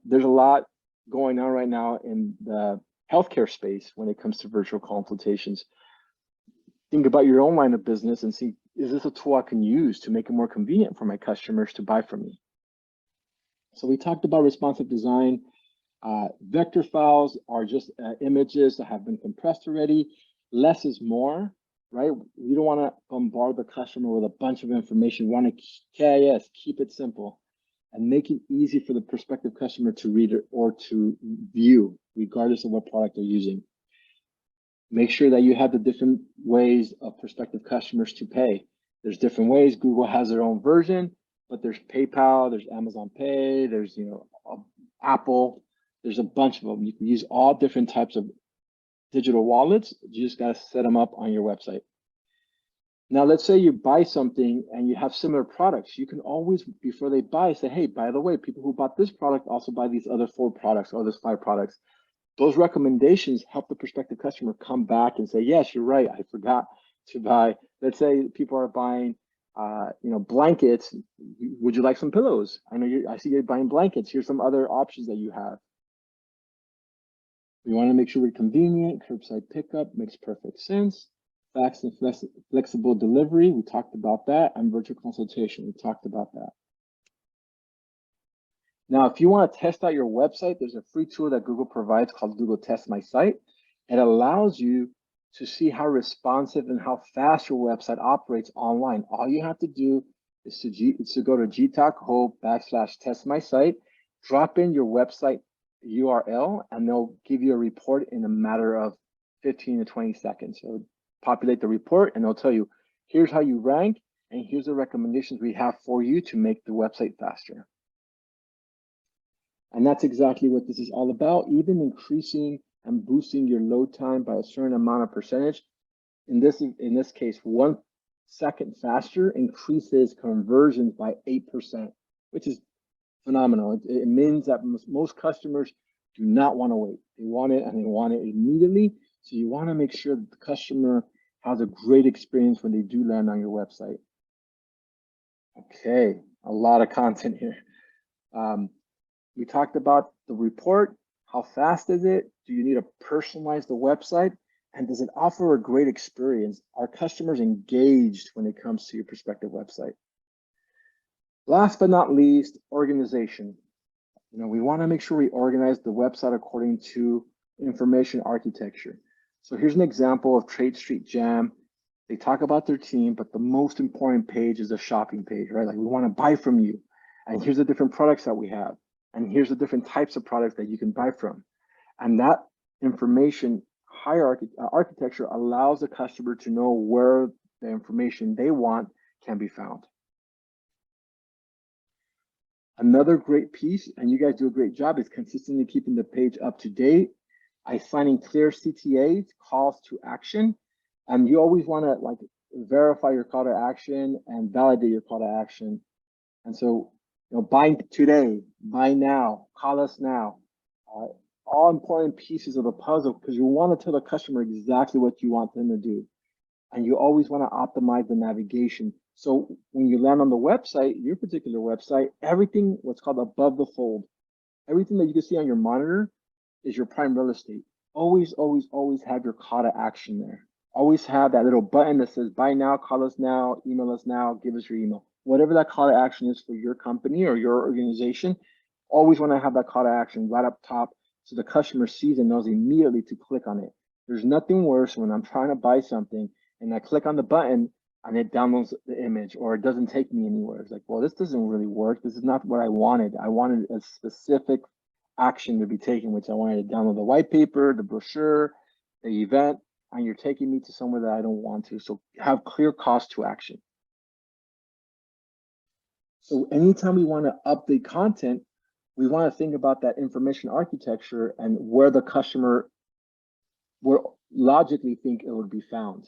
H: There's a lot going on right now in the healthcare space when it comes to virtual consultations. Think about your own line of business and see, is this a tool I can use to make it more convenient for my customers to buy from me? So we talked about responsive design. Vector files are just images that have been compressed already. Less is more, right? You don't want to bombard the customer with a bunch of information. You want to KIS, keep it simple, and make it easy for the prospective customer to read it or to view, regardless of what product they're using. Make sure that you have the different ways of prospective customers to pay. There's different ways. Google has their own version, but there's PayPal, there's Amazon Pay, there's Apple. There's a bunch of them. You can use all different types of digital wallets. You just got to set them up on your website. Now, let's say you buy something and you have similar products. You can always, before they buy, say, hey, by the way, people who bought this product also buy these other 4 products or those 5 products. Those recommendations help the prospective customer come back and say, yes, you're right, I forgot to buy. Let's say people are buying blankets. Would you like some pillows? I see you're buying blankets. Here's some other options that you have. We want to make sure we're convenient. Curbside pickup makes perfect sense. Fast and flexible delivery, we talked about that. And virtual consultation, we talked about that. Now, if you want to test out your website, there's a free tool that Google provides called Google Test My Site. It allows you to see how responsive and how fast your website operates online. All you have to do is to go to g-talk-ho/test-my-site, drop in your website URL, and they'll give you a report in a matter of 15 to 20 seconds. So populate the report and they'll tell you, here's how you rank, and here's the recommendations we have for you to make the website faster. And that's exactly what this is all about, even increasing and boosting your load time by a certain amount of percentage. In this case, 1 second faster increases conversions by 8%, which is phenomenal. It means that most customers do not want to wait. They want it, and they want it immediately. So you want to make sure that the customer has a great experience when they do land on your website. Okay, a lot of content here. We talked about the report. How fast is it? Do you need to personalize the website? And does it offer a great experience? Are customers engaged when it comes to your prospective website? Last but not least, organization. We want to make sure we organize the website according to information architecture. So here's an example of Trade Street Jam. They talk about their team, but the most important page is the shopping page, right? Like, we want to buy from you. And here's the different products that we have. And here's the different types of products that you can buy from. And that information hierarchy architecture allows the customer to know where the information they want can be found. Another great piece, and you guys do a great job, is consistently keeping the page up to date, assigning clear CTAs, calls to action. And you always want to verify your call to action and validate your call to action. And so, buy today, buy now, call us now. All important pieces of the puzzle, because you want to tell the customer exactly what you want them to do. And you always want to optimize the navigation. So when you land on the website, your particular website, everything what's called above the fold, everything that you can see on your monitor is your prime real estate. Always, always, always have your call to action there. Always have that little button that says buy now, call us now, email us now, give us your email. Whatever that call to action is for your company or your organization, always want to have that call to action right up top so the customer sees and knows immediately to click on it. There's nothing worse when I'm trying to buy something and I click on the button and it downloads the image or it doesn't take me anywhere. It's like, well, this doesn't really work. This is not what I wanted. I wanted a specific action to be taken, which I wanted to download the white paper, the brochure, the event, and you're taking me to somewhere that I don't want to. So have clear calls to action. So anytime we want to update content, we want to think about that information architecture and where the customer would logically think it would be found.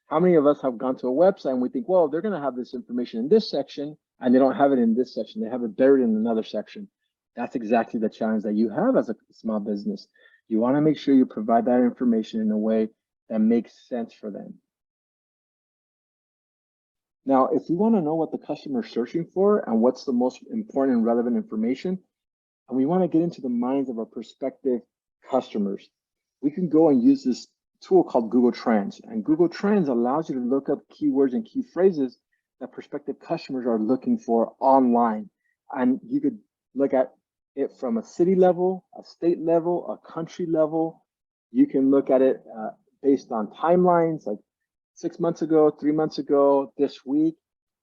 H: How many of us have gone to a website and we think, well, they're going to have this information in this section, and they don't have it in this section. They have it buried in another section. That's exactly the challenge that you have as a small business. You want to make sure you provide that information in a way that makes sense for them. Now, if you want to know what the customer is searching for and what's the most important and relevant information, and we want to get into the minds of our prospective customers, we can go and use this tool called Google Trends. And Google Trends allows you to look up keywords and key phrases that prospective customers are looking for online. And you could look at it from a city level, a state level, a country level. You can look at it based on timelines, like 6 months ago, 3 months ago, this week,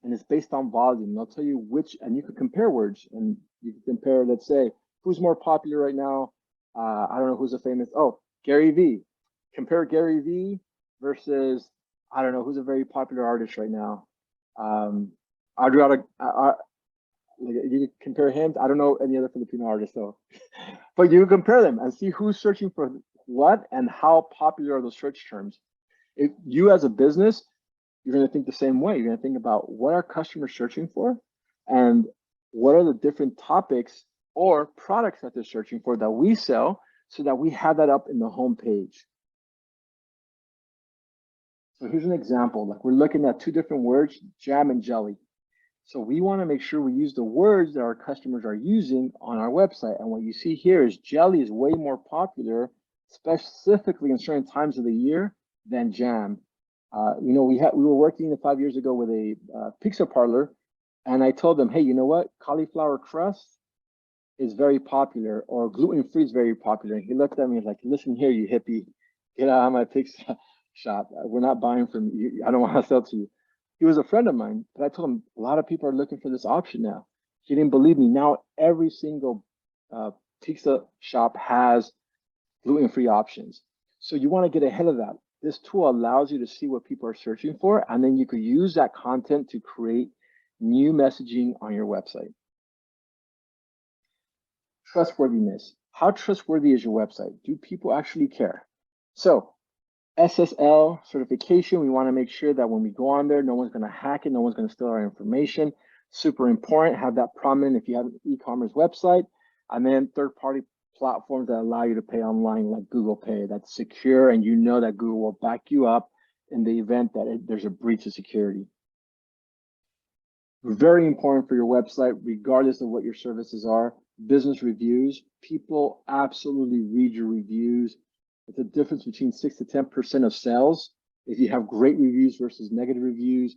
H: and it's based on volume. They'll tell you which, and you can compare words, and you can compare, let's say, who's more popular right now. I don't know who's a famous, Gary Vee. Compare Gary Vee versus, I don't know, who's a very popular artist right now. Adriana, you can compare him. I don't know any other Filipino artists though, but you can compare them and see who's searching for what and how popular are those search terms. If you as a business, you're going to think the same way. You're going to think about what are customers searching for and what are the different topics or products that they're searching for that we sell, so that we have that up in the home page. So here's an example. Like, we're looking at two different words, jam and jelly. So we want to make sure we use the words that our customers are using on our website. And what you see here is jelly is way more popular, specifically in certain times of the year, than jam. We were working 5 years ago with a pizza parlor, and I told them, hey, you know what? Cauliflower crust is very popular, or gluten-free is very popular. And he looked at me like, listen here, you hippie, get out of my pizza shop. We're not buying from you. I don't want to sell to you. He was a friend of mine, but I told him a lot of people are looking for this option now. He didn't believe me. Now every single pizza shop has gluten-free options. So you want to get ahead of that. This tool allows you to see what people are searching for, and then you could use that content to create new messaging on your website. Trustworthiness. How trustworthy is your website? Do people actually care? So SSL certification, we want to make sure that when we go on there, no one's going to hack it, no one's going to steal our information. Super important, have that prominent if you have an e-commerce website. And then third-party platforms that allow you to pay online, like Google Pay, that's secure, and you know that Google will back you up in the event that there's a breach of security. Very important for your website, regardless of what your services are. Business reviews. People absolutely read your reviews. It's a difference between 6 to 10% of sales if you have great reviews versus negative reviews.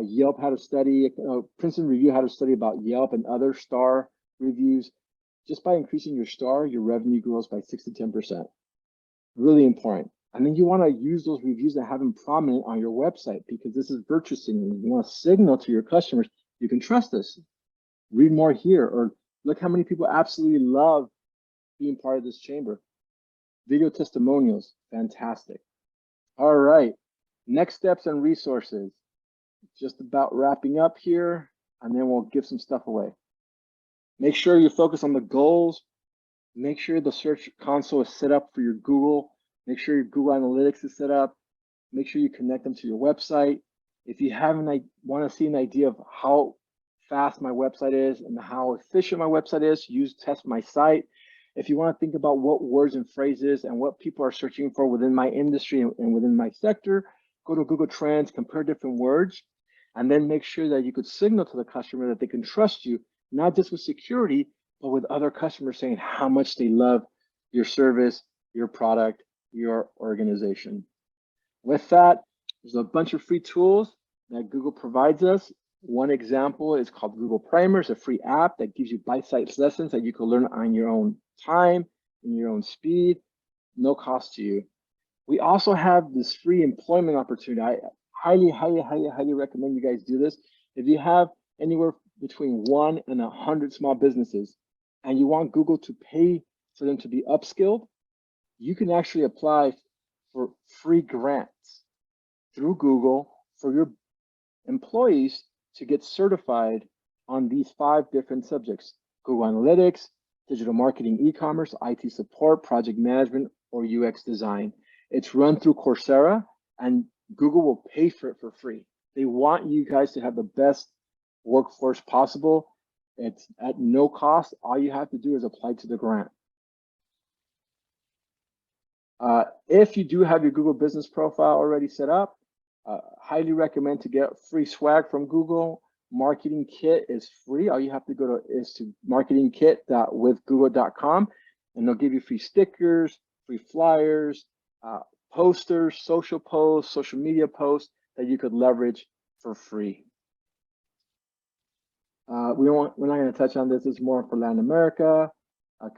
H: Yelp had a study, Princeton Review had a study about Yelp and other star reviews. Just by increasing your star, your revenue grows by 6 to 10%. Really important. And then you want to use those reviews and have them prominent on your website, because this is virtue signaling. You want to signal to your customers, you can trust us. Read more here, or look how many people absolutely love being part of this chamber. Video testimonials, fantastic. All right, next steps and resources. Just about wrapping up here, and then we'll give some stuff away. Make sure you focus on the goals. Make sure the search console is set up for your Google. Make sure your Google Analytics is set up. Make sure you connect them to your website. If you want to see an idea of how fast my website is and how efficient my website is, use Test My Site. If you want to think about what words and phrases and what people are searching for within my industry and within my sector, go to Google Trends, compare different words, and then make sure that you could signal to the customer that they can trust you, not just with security, but with other customers saying how much they love your service, your product, your organization. With that, there's a bunch of free tools that Google provides us. One example is called Google Primer. It's a free app that gives you bite-sized lessons that you can learn on your own time, in your own speed, no cost to you. We also have this free employment opportunity. I highly recommend you guys do this. If you have anywhere between 1 and 100 small businesses and you want Google to pay for them to be upskilled, you can actually apply for free grants through Google for your employees to get certified on these 5 different subjects: Google Analytics, digital marketing, e-commerce, IT support, project management, or UX design. It's run through Coursera, and Google will pay for it for free. They want you guys to have the best workforce possible. It's at no cost. All you have to do is apply to the grant. If you do have your Google business profile already set up, highly recommend to get free swag from Google. Marketing Kit is free. All you have to go to marketingkit.withgoogle.com, and they'll give you free stickers, free flyers, posters, social posts, social media posts that you could leverage for free. We're not going to touch on this. It's more for Latin America.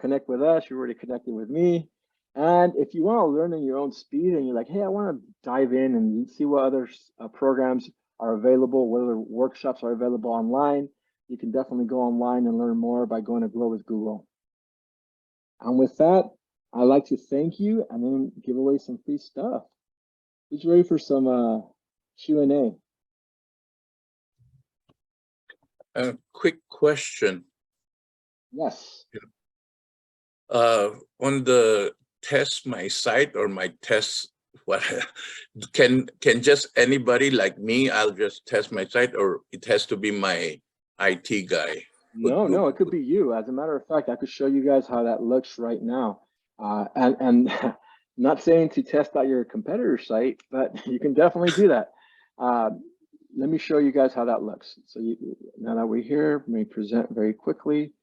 H: Connect with us. You're already connected with me. And if you want to learn in your own speed and you're like, hey, I want to dive in and see what other programs are available, what other workshops are available online, you can definitely go online and learn more by going to Grow with Google. And with that, I'd like to thank you and then give away some free stuff. Who's ready for some Q&A?
I: A quick question.
H: Yes.
I: On the test my site or my test, what can just anybody like me, I'll just test my site, or it has to be my IT guy?
H: No, it could be you. As a matter of fact, I could show you guys how that looks right now. And not saying to test out your competitor site, but you can definitely do that. Let me show you guys how that looks. So now that we're here, let me present very quickly.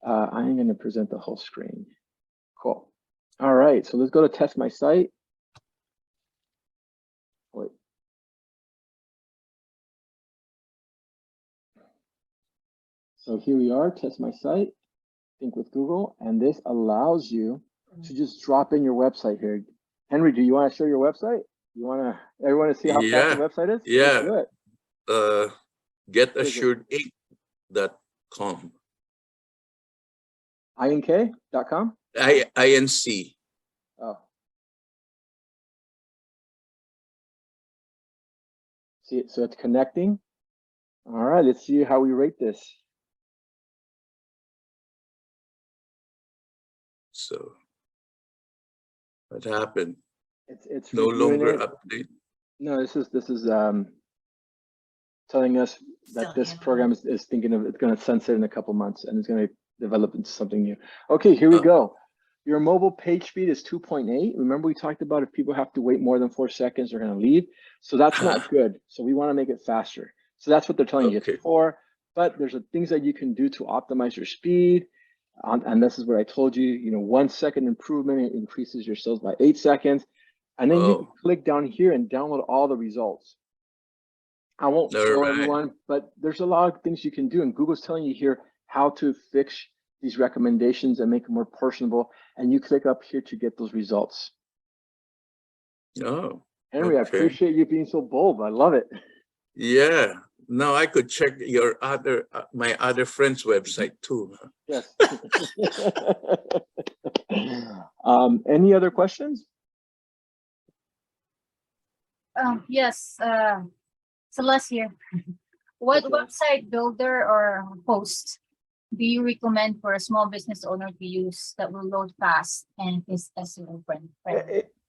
H: I'm going to present the whole screen. Cool. All right, so let's go to test my site. Wait. So here we are, test my site, think with Google, and this allows you to just drop in your website here. Henry, do you want to show your website? You want to, everyone to see how fast the website is?
I: Yeah.
H: Do it.
I: Getassuredinc.com.
H: INK.com?
I: INC.
H: Oh. See, so it's connecting. All right, let's see how we rate this.
I: So what happened?
H: It's
I: no longer
H: it.
I: update.
H: No, this is telling us that this program is thinking of, it's going to sunset in a couple months and it's going to develop into something new. Okay, here we go. Your mobile page speed is 2.8. Remember we talked about if people have to wait more than 4 seconds, they're going to leave. So that's not good. So we want to make it faster. So that's what they're telling you. It's 4, but there's things that you can do to optimize your speed. And this is what I told you, 1 second improvement, it increases your sales by 8 seconds. And then you can click down here and download all the results. I won't show everyone, but there's a lot of things you can do. And Google's telling you here how to fix these recommendations and make them more personable. And you click up here to get those results.
I: Oh,
H: Henry, I appreciate you being so bold. I love it.
I: Yeah. Now I could check your my other friend's website too.
H: Yes. Any other questions?
J: Yes, Celeste here. What website builder or host do you recommend for a small business owner to use that will load fast and is SEO friendly?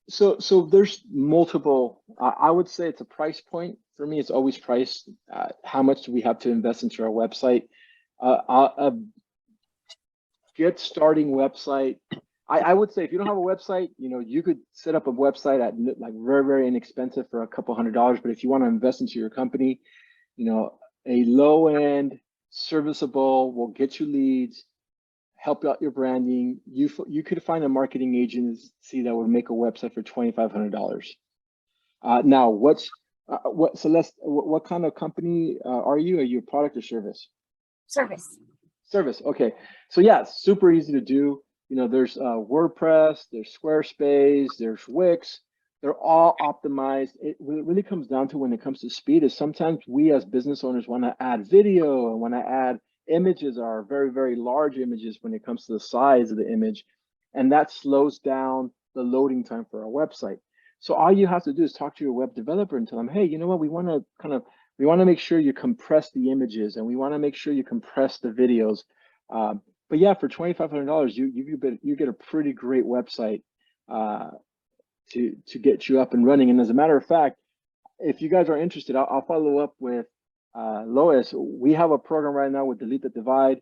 H: So there's multiple. I would say it's a price point. For me, it's always price. How much do we have to invest into our website? A get starting website. I would say if you don't have a website, you could set up a website at like very, very inexpensive for a couple $100. But if you want to invest into your company, a low end, serviceable will get you leads, help out your branding. You could find a marketing agency that would make a website for $2,500. Now, Celeste? What kind of company are you? Are you a product or service?
J: Service.
H: Service. Okay. So yeah, super easy to do. There's WordPress, there's Squarespace, there's Wix. They're all optimized. It really comes down to when it comes to speed is sometimes we as business owners want to add video and want to add images are very, very large images when it comes to the size of the image. And that slows down the loading time for our website. So all you have to do is talk to your web developer and tell them, hey, you know what, we want to make sure you compress the images and we want to make sure you compress the videos. But yeah, for $2,500, you get a pretty great website to get you up and running. And as a matter of fact, if you guys are interested, I'll follow up with Lois. We have a program right now with Delete the Divide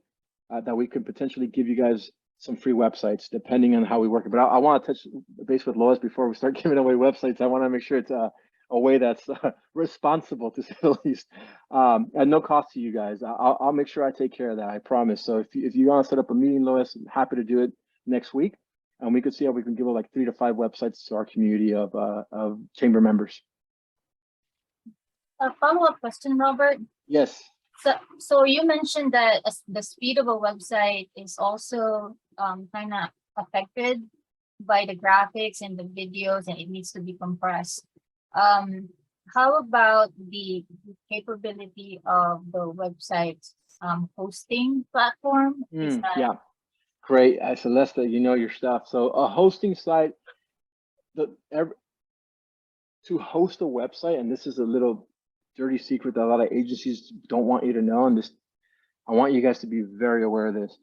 H: that we could potentially give you guys some free websites depending on how we work it. But I want to touch base with Lois before we start giving away websites. I want to make sure it's a way that's responsible, to say the least, at no cost to you guys. I'll make sure I take care of that. I promise. So if you want to set up a meeting, Lois, I'm happy to do it next week, and we could see how we can give like 3 to 5 websites to our community of chamber members.
J: A follow-up question, Robert.
H: Yes.
J: So you mentioned that the speed of a website is also kind of affected by the graphics and the videos, and it needs to be compressed. How about the capability of the website hosting platform?
H: Yeah, great. Celeste, you know your stuff. So a hosting site, to host a website, and this is a little dirty secret that a lot of agencies don't want you to know, and this, I want you guys to be very aware of this.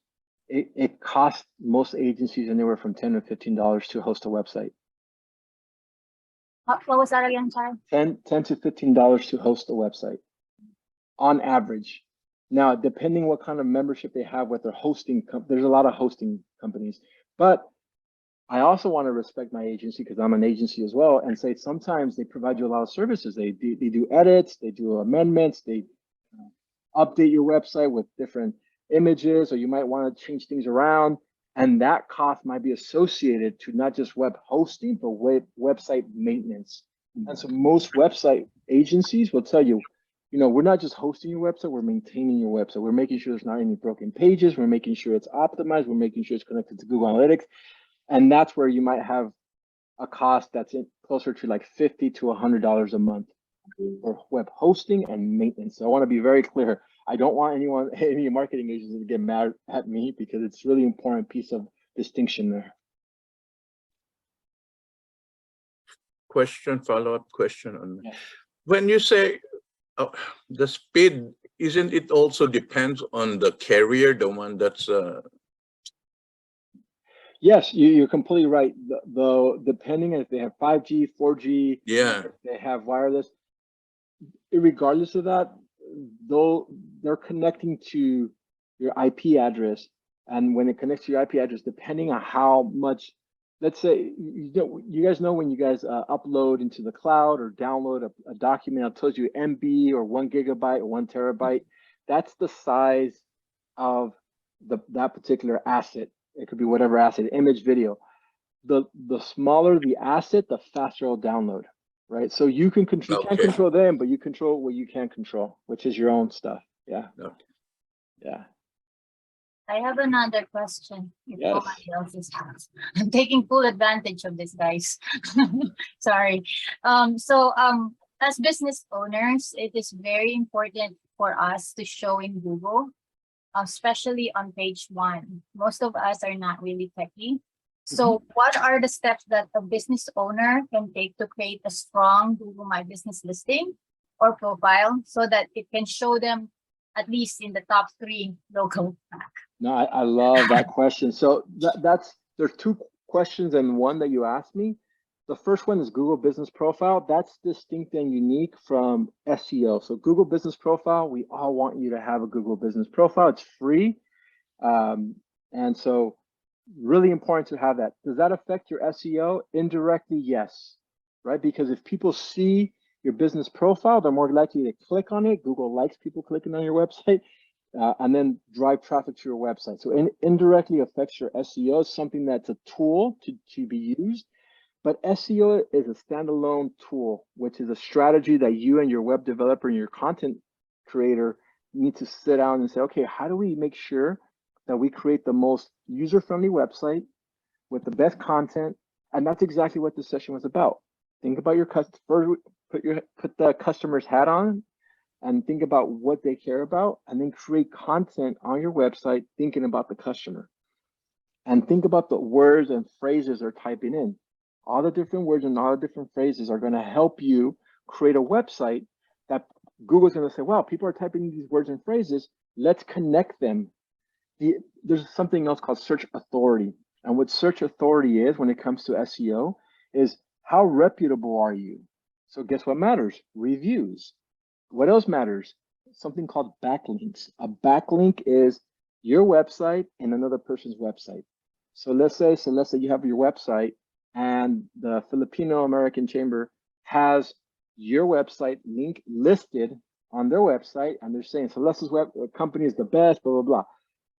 H: It costs most agencies anywhere from $10 to $15 to host a website.
J: What was that again, sorry?
H: $10 to $15 to host a website on average. Now, depending what kind of membership they have with their hosting, there's a lot of hosting companies, but I also want to respect my agency because I'm an agency as well, and say sometimes they provide you a lot of services. They do edits, they do amendments, they update your website with different images, or you might want to change things around. And that cost might be associated to not just web hosting, but website maintenance. And so most website agencies will tell you, we're not just hosting your website, we're maintaining your website. We're making sure there's not any broken pages. We're making sure it's optimized. We're making sure it's connected to Google Analytics. And that's where you might have a cost that's closer to like $50 to $100 a month for web hosting and maintenance. So I want to be very clear. I don't want any marketing agency to get mad at me because it's really important piece of distinction there.
I: Follow-up question on
H: Yes.
I: When you say the speed, isn't it also depends on the carrier, the one that's
H: Yes, you're completely right. Though depending if they have 5G, 4G,
I: yeah,
H: if they have wireless, regardless of that, though they're connecting to your IP address, and when it connects to your IP address, depending on how much, let's say, you guys know when you guys upload into the cloud or download a document, it tells you MB or 1 gigabyte or 1 terabyte. That's the size of that particular asset. It could be whatever asset, image, video. The smaller the asset, the faster it'll download, right? So you can't control them, but you control what you can control, which is your own stuff. Yeah.
I: Okay.
H: Yeah.
J: I have another question. If
H: Yes.
J: nobody else has. I'm taking full advantage of this, guys. Sorry. As business owners, it is very important for us to show in Google, especially on page 1. Most of us are not really techy. So what are the steps that a business owner can take to create a strong Google My Business listing or profile so that it can show them at least in the top 3 local?
H: No, I love that question. So there's 2 questions and one that you asked me. The first one is Google Business Profile. That's distinct and unique from SEO. So Google Business Profile, we all want you to have a Google Business Profile. It's free. And so really important to have that. Does that affect your SEO? Indirectly, yes, right? Because if people see your business profile, they're more likely to click on it. Google likes people clicking on your website and then drive traffic to your website. So indirectly affects your SEO. It's something that's a tool to be used. But SEO is a standalone tool, which is a strategy that you and your web developer and your content creator need to sit down and say, okay, how do we make sure that we create the most user-friendly website with the best content? And that's exactly what this session was about. Think about your customer, put the customer's hat on and think about what they care about, and then create content on your website thinking about the customer. And think about the words and phrases they're typing in. All the different words and all the different phrases are going to help you create a website that Google's going to say, wow, people are typing these words and phrases. Let's connect them. There's something else called search authority. And what search authority is when it comes to SEO is how reputable are you? So guess what matters? Reviews. What else matters? Something called backlinks. A backlink is your website and another person's website. So let's say you have your website and the Filipino American Chamber has your website link listed on their website, and they're saying Celeste's web company is the best, blah, blah, blah.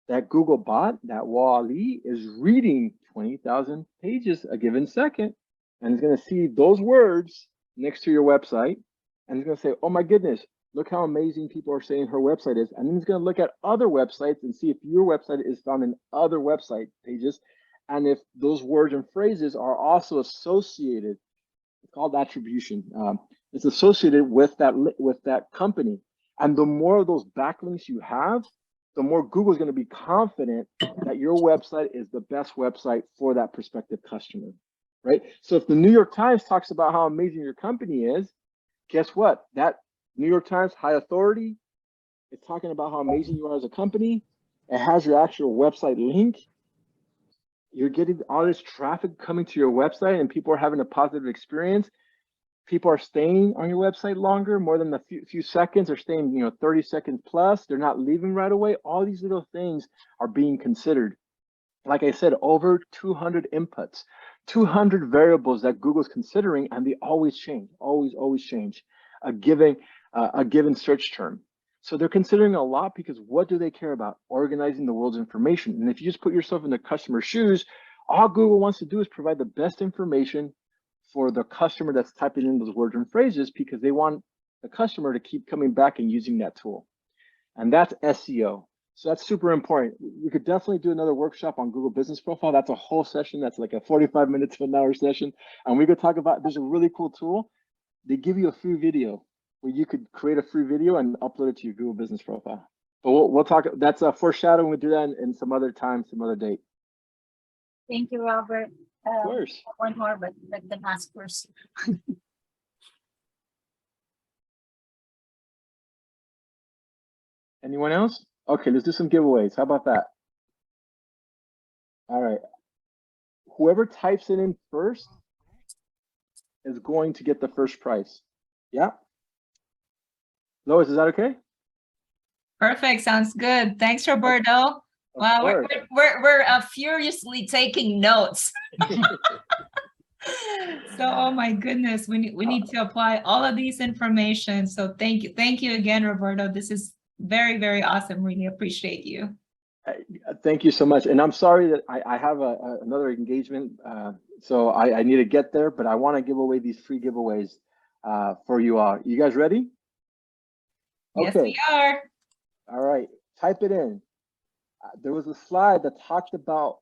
H: That Google bot, that Wall-E, is reading 20,000 pages a given second, and it's going to see those words next to your website, and it's going to say, oh my goodness, look how amazing people are saying her website is. And then it's going to look at other websites and see if your website is found in other website pages, and if those words and phrases are also associated. It's called attribution. It's associated with that company. And the more of those backlinks you have, the more Google is going to be confident that your website is the best website for that prospective customer, right? So if the New York Times talks about how amazing your company is, guess what? That New York Times high authority is talking about how amazing you are as a company. It has your actual website link. You're getting all this traffic coming to your website and people are having a positive experience. People are staying on your website longer, more than a few seconds. They're staying, 30 seconds plus. They're not leaving right away. All these little things are being considered. Like I said, over 200 inputs, 200 variables that Google's considering, and they always change, always change a given search term. So they're considering a lot because what do they care about? Organizing the world's information. And if you just put yourself in the customer's shoes, all Google wants to do is provide the best information for the customer that's typing in those words and phrases, because they want the customer to keep coming back and using that tool. And that's SEO. So that's super important. We could definitely do another workshop on Google Business Profile. That's a whole session. That's like a 45 minutes to an hour session. And we could talk about, there's a really cool tool. They give you a free video where you could create a free video and upload it to your Google Business Profile. But we'll talk, that's a foreshadowing. We'll do that in some other time, some other date.
J: Thank you, Robert.
H: Of course.
J: One more, but let them ask first.
H: Anyone else? Okay, let's do some giveaways. How about that? All right. Whoever types it in first is going to get the first prize. Yeah. Lois, is that okay?
C: Perfect. Sounds good. Thanks, Roberto. Wow, we're furiously taking notes. So, oh my goodness, we need to apply all of these information. So thank you again, Roberto. This is very, very awesome. Really appreciate you.
H: Thank you so much. And I'm sorry that I have another engagement, so I need to get there, but I want to give away these free giveaways for you all. You guys ready?
C: Yes, we are.
H: All right, type it in. There was a slide that talked about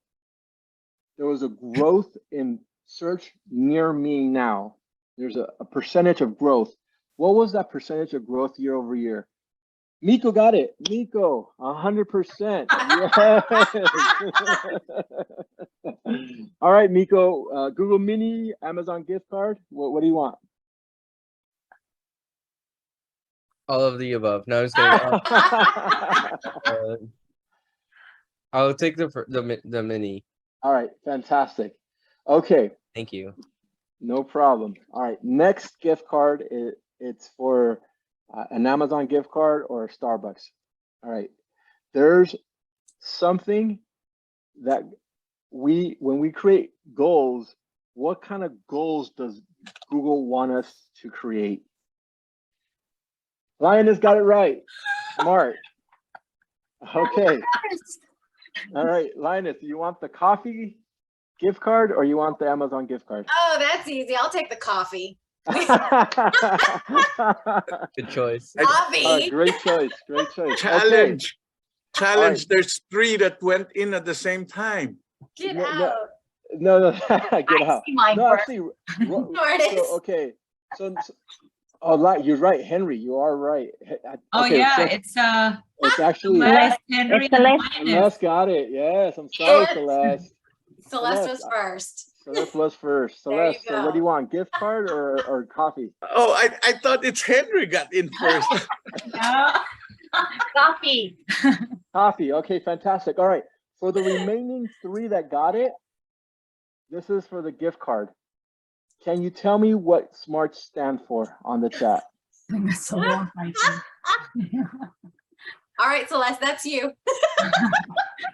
H: there was a growth in search near me now. There's a percentage of growth. What was that percentage of growth year over year? Miko got it. Miko, 100%. Yes. All right, Miko, Google Mini, Amazon gift card. What do you want?
G: All of the above. No, I'm just kidding. I'll take the mini.
H: All right, fantastic. Okay.
G: Thank you.
H: No problem. All right, next gift card, it's for an Amazon gift card or Starbucks. All right, there's something that when we create goals, what kind of goals does Google want us to create? Lioness got it right. Smart. Okay. All right, Linus, you want the coffee gift card or you want the Amazon gift card?
A: Oh, that's easy. I'll take the coffee.
G: Good choice.
A: Coffee.
H: Great choice. Great choice.
I: Challenge.
H: Okay.
I: Challenge.
H: Right.
I: There's 3 that went in at the same time.
A: Get out.
H: No, get out. No, actually, okay. So, oh, you're right, Henry. You are right.
C: Oh
H: okay,
C: yeah,
H: so it's actually
C: Henry.
H: Celeste got it. Yes, I'm sorry, Celeste.
A: Celeste was first.
H: Celeste was first. Celeste, so what do you want? Gift card or coffee?
I: Oh, I thought it's Henry got in first.
J: Coffee.
H: Coffee. Okay, fantastic. All right. For the remaining 3 that got it, this is for the gift card. Can you tell me what SMART stand for on the chat?
J: That's a long title.
A: All right, Celeste, that's you.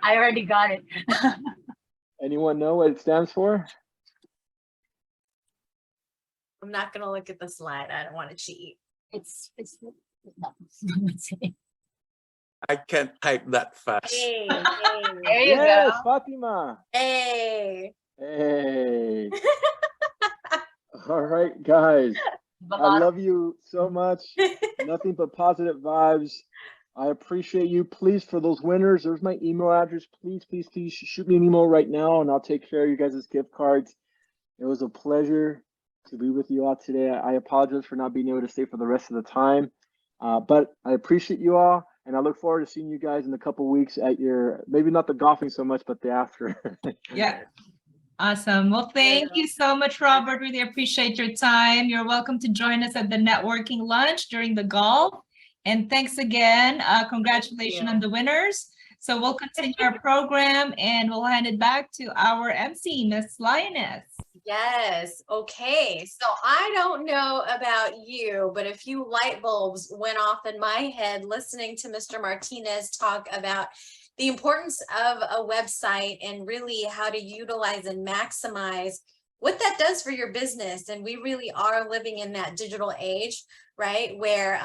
J: I already got it.
H: Anyone know what it stands for?
A: I'm not gonna look at the slide. I don't want to cheat.
J: It's no, let's see.
I: I can't type that fast.
A: Hey,
J: There you
H: Yes,
J: go.
H: Fatima.
A: hey.
H: Hey. All right, guys. I love you so much. Nothing but positive vibes. I appreciate you. Please, for those winners, there's my email address. Please, please, please shoot me an email right now and I'll take care of you guys' gift cards. It was a pleasure to be with you all today. I apologize for not being able to stay for the rest of the time, but I appreciate you all. And I look forward to seeing you guys in a couple weeks at your, maybe not the golfing so much, but the after.
C: Yeah. Awesome. Well, thank you so much, Robert. Really appreciate your time. You're welcome to join us at the networking lunch during the golf. And thanks again. Congratulations on the winners. So we'll continue our program and we'll hand it back to our MC, Miss Lioness.
A: Yes. Okay. So I don't know about you, but a few light bulbs went off in my head listening to Mr. Martinez talk about the importance of a website and really how to utilize and maximize what that does for your business. And we really are living in that digital age, right? Where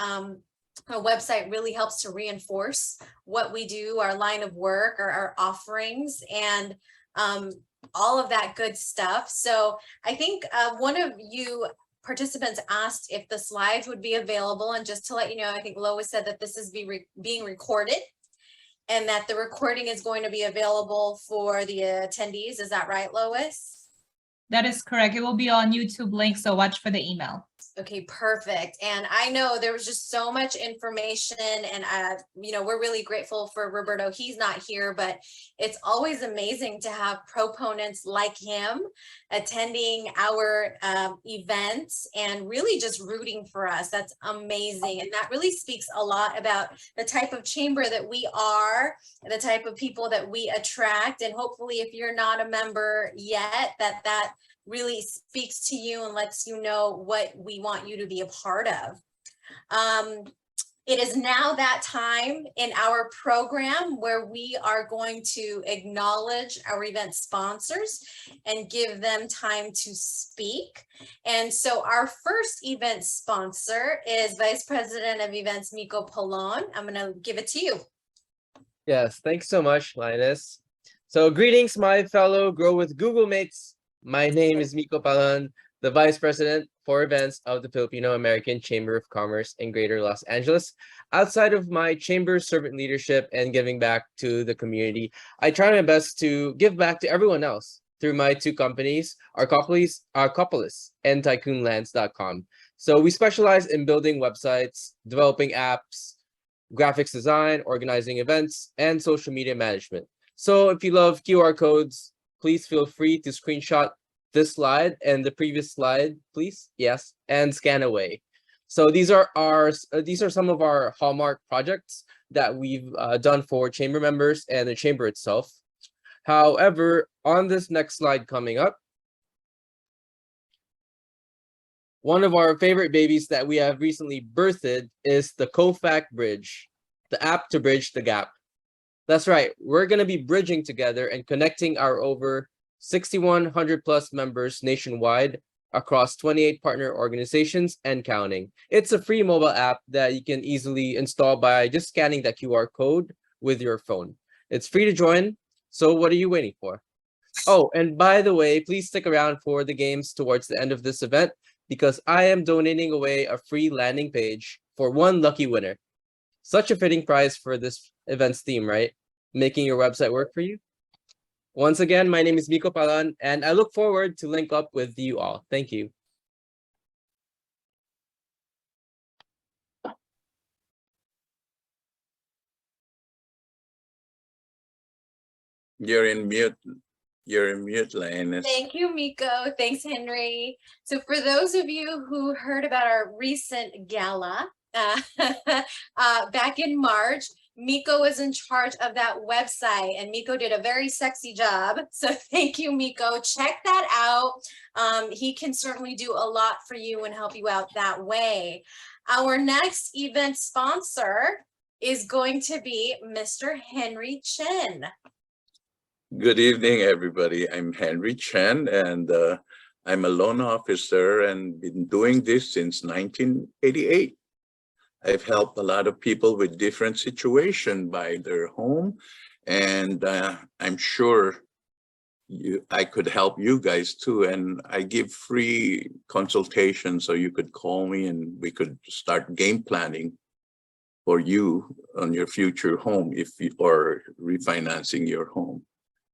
A: a website really helps to reinforce what we do, our line of work, or our offerings, and all of that good stuff. So I think one of you participants asked if the slides would be available. And just to let you know, I think Lois said that this is being recorded and that the recording is going to be available for the attendees. Is that right, Lois?
C: That is correct. It will be on YouTube link, so watch for the email.
A: Okay, perfect. And I know there was just so much information, and you know, we're really grateful for Roberto. He's not here, but it's always amazing to have proponents like him attending our events and really just rooting for us. That's amazing. And that really speaks a lot about the type of chamber that we are, the type of people that we attract. And hopefully, if you're not a member yet, that really speaks to you and lets you know what we want you to be a part of. It is now that time in our program where we are going to acknowledge our event sponsors and give them time to speak. And so our first event sponsor is Vice President of Events, Miko Polon. I'm gonna give it to you.
G: Yes, thanks so much, Linus. So greetings, my fellow Grow with Google mates. My name is Miko Palan, the Vice President for Events of the Filipino American Chamber of Commerce in Greater Los Angeles. Outside of my chamber's servant leadership and giving back to the community, I try my best to give back to everyone else through my two companies, Arcopolis and TycoonLands.com. So we specialize in building websites, developing apps, graphics design, organizing events, and social media management. So if you love QR codes, please feel free to screenshot this slide and the previous slide, please. Yes, and scan away. So these are some of our hallmark projects that we've done for chamber members and the chamber itself. However, on this next slide coming up, one of our favorite babies that we have recently birthed is the Kofac Bridge, the app to bridge the gap. That's right, we're going to be bridging together and connecting our over 6,100 plus members nationwide across 28 partner organizations and counting. It's a free mobile app that you can easily install by just scanning that QR code with your phone. It's free to join, so what are you waiting for? Oh, and by the way, please stick around for the games towards the end of this event because I am donating away a free landing page for one lucky winner. Such a fitting prize for this event's theme, right? Making your website work for you. Once again, my name is Miko Palan, and I look forward to link up with you all. Thank you.
I: You're in mute. You're in mute, Linus.
A: Thank you, Miko. Thanks, Henry. So for those of you who heard about our recent gala back in March, Miko is in charge of that website, and Miko did a very sexy job. So thank you, Miko. Check that out. He can certainly do a lot for you and help you out that way. Our next event sponsor is going to be Mr. Henry Chen.
I: Good evening, everybody. I'm Henry Chen, and I'm a loan officer and been doing this since 1988. I've helped a lot of people with different situations buy their home, and I'm sure I could help you guys too. And I give free consultations, so you could call me and we could start game planning for you on your future home or refinancing your home.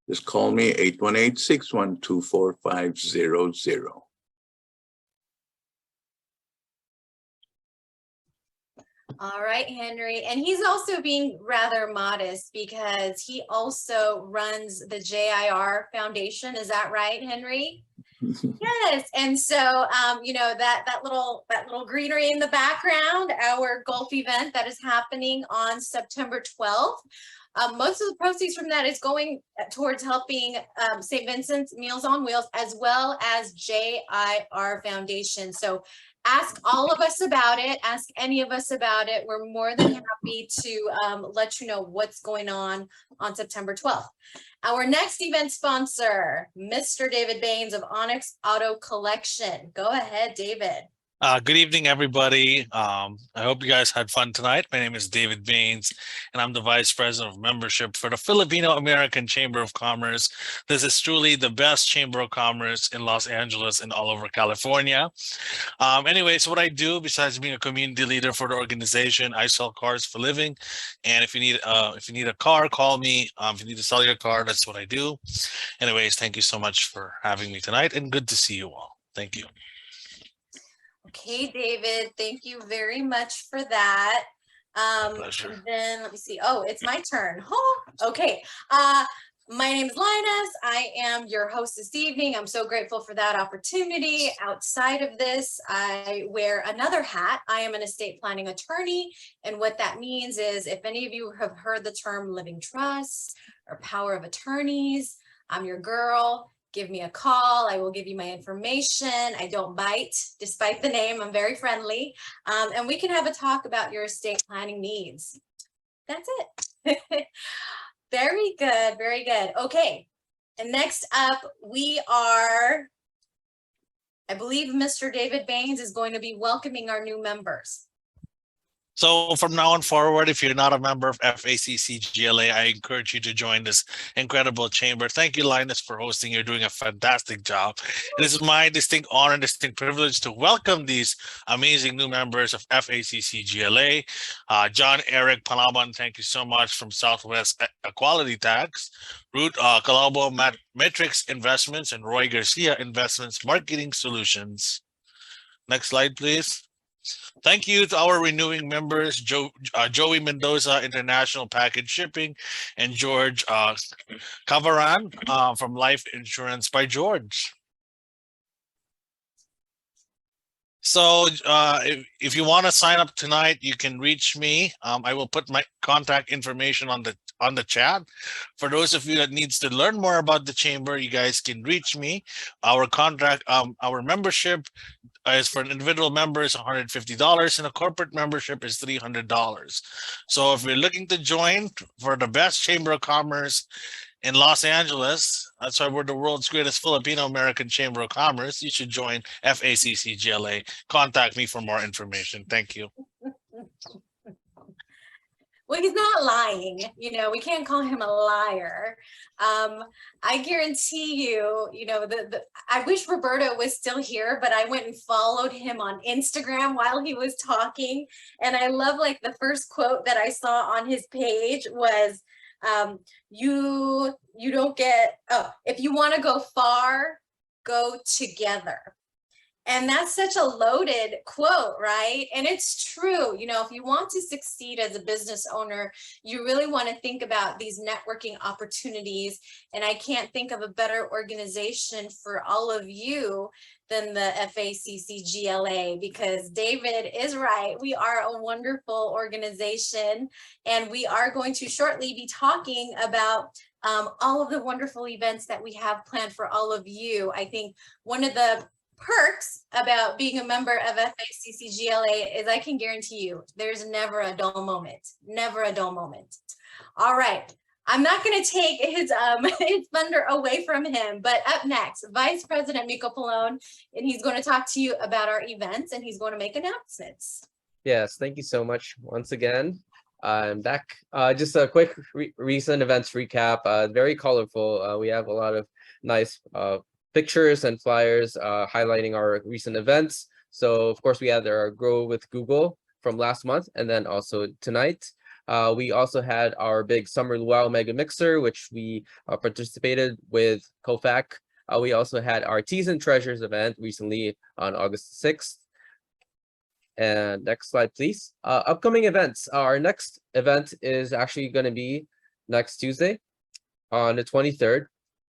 I: Just call me 818-612-4500.
A: All right, Henry. And he's also being rather modest because he also runs the JIR Foundation. Is that right, Henry? Yes. And so, you know, that little greenery in the background, our golf event that is happening on September 12th. Most of the proceeds from that is going towards helping St. Vincent's Meals on Wheels, as well as JIR Foundation. So ask all of us about it. Ask any of us about it. We're more than happy to let you know what's going on September 12th. Our next event sponsor, Mr. David Baines of Onyx Auto Collection. Go ahead, David.
D: Good evening, everybody. I hope you guys had fun tonight. My name is David Baines, and I'm the Vice President of Membership for the Filipino American Chamber of Commerce. This is truly the best Chamber of Commerce in Los Angeles and all over California. Anyways, what I do, besides being a community leader for the organization, I sell cars for a living. And if you need a car, call me. If you need to sell your car, that's what I do. Anyways, thank you so much for having me tonight, and good to see you all. Thank you.
A: Okay, David, thank you very much for that.
D: Pleasure.
A: And then let me see. Oh, it's my turn. Oh, okay. My name is Linus. I am your host this evening. I'm so grateful for that opportunity. Outside of this, I wear another hat. I am an estate planning attorney. And what that means is, if any of you have heard the term living trusts or power of attorneys, I'm your girl. Give me a call. I will give you my information. I don't bite, despite the name. I'm very friendly. And we can have a talk about your estate planning needs. That's it. Very good. Very good. Okay. And next up, I believe Mr. David Baines is going to be welcoming our new members.
D: So from now on forward, if you're not a member of FACC GLA, I encourage you to join this incredible chamber. Thank you, Linus, for hosting. You're doing a fantastic job. It is my distinct honor, distinct privilege to welcome these amazing new members of FACC GLA. John Eric Palaban, thank you so much, from Southwest Equality Tax. Ruth Calabo, Matrix Investments, and Roy Garcia, Investments Marketing Solutions. Next slide, please. Thank you to our renewing members, Joey Mendoza, International Package Shipping, and George Cavaran from Life Insurance by George. So if you want to sign up tonight, you can reach me. I will put my contact information on the chat. For those of you that needs to learn more about the chamber, you guys can reach me. Our membership is for an individual member is $150, and a corporate membership is $300. So if you're looking to join for the best Chamber of Commerce in Los Angeles, that's why we're the world's greatest Filipino American Chamber of Commerce, you should join FACC GLA. Contact me for more information. Thank you.
A: Well, he's not lying. You know, we can't call him a liar. I guarantee you, you know, I wish Roberto was still here, but I went and followed him on Instagram while he was talking. And I love, like, the first quote that I saw on his page was, you don't get, if you want to go far, go together. And that's such a loaded quote, right? And it's true. You know, if you want to succeed as a business owner, you really want to think about these networking opportunities. And I can't think of a better organization for all of you than the FACCGLA, because David is right. We are a wonderful organization, and we are going to shortly be talking about all of the wonderful events that we have planned for all of you. I think one of the perks about being a member of FACCGLA is I can guarantee you there's never a dull moment, never a dull moment. All right. I'm not going to take his his thunder away from him, but up next, Vice President Miko Polone, and he's going to talk to you about our events, and he's going to make announcements.
G: Yes, thank you so much once again. I'm back. Just a quick recent events recap. Very colorful. We have a lot of nice pictures and flyers highlighting our recent events. So of course we had our Grow with Google from last month, and then also tonight. We also had our big Summer Luau Mega Mixer, which we participated with COFAC. We also had our Teas and Treasures event recently on August 6th. And next slide, please. Upcoming events. Our next event is actually going to be next Tuesday on the 23rd.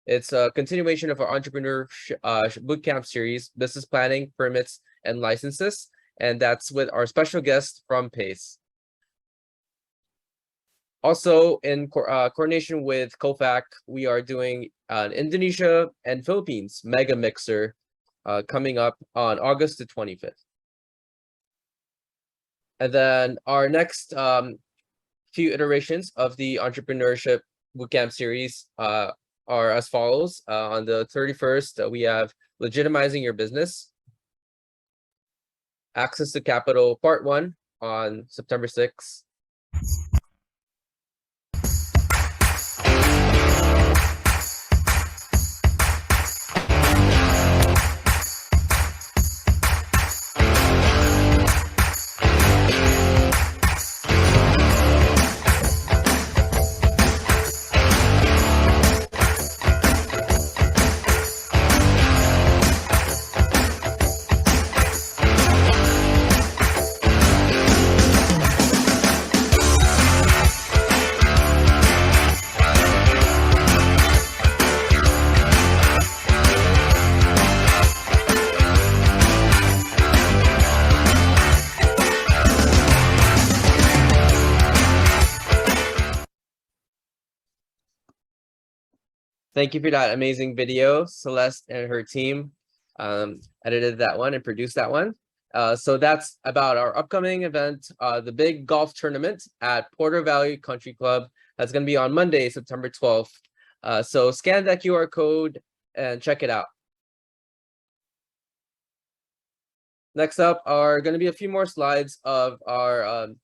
G: It's a continuation of our entrepreneur bootcamp series, business planning, permits, and licenses. And that's with our special guest from PACE. Also, in coordination with COFAC, we are doing an Indonesia and Philippines mega mixer coming up on August the 25th. And then our next few iterations of the entrepreneurship bootcamp series are as follows. On the 31st, we have legitimizing your business, access to capital part 1 on September 6th. Thank you for that amazing video. Celeste and her team edited that one and produced that one. So that's about our upcoming event, the big golf tournament at Porter Valley Country Club. That's going to be on Monday, September 12th. So scan that QR code and check it out. Next up are going to be a few more slides of our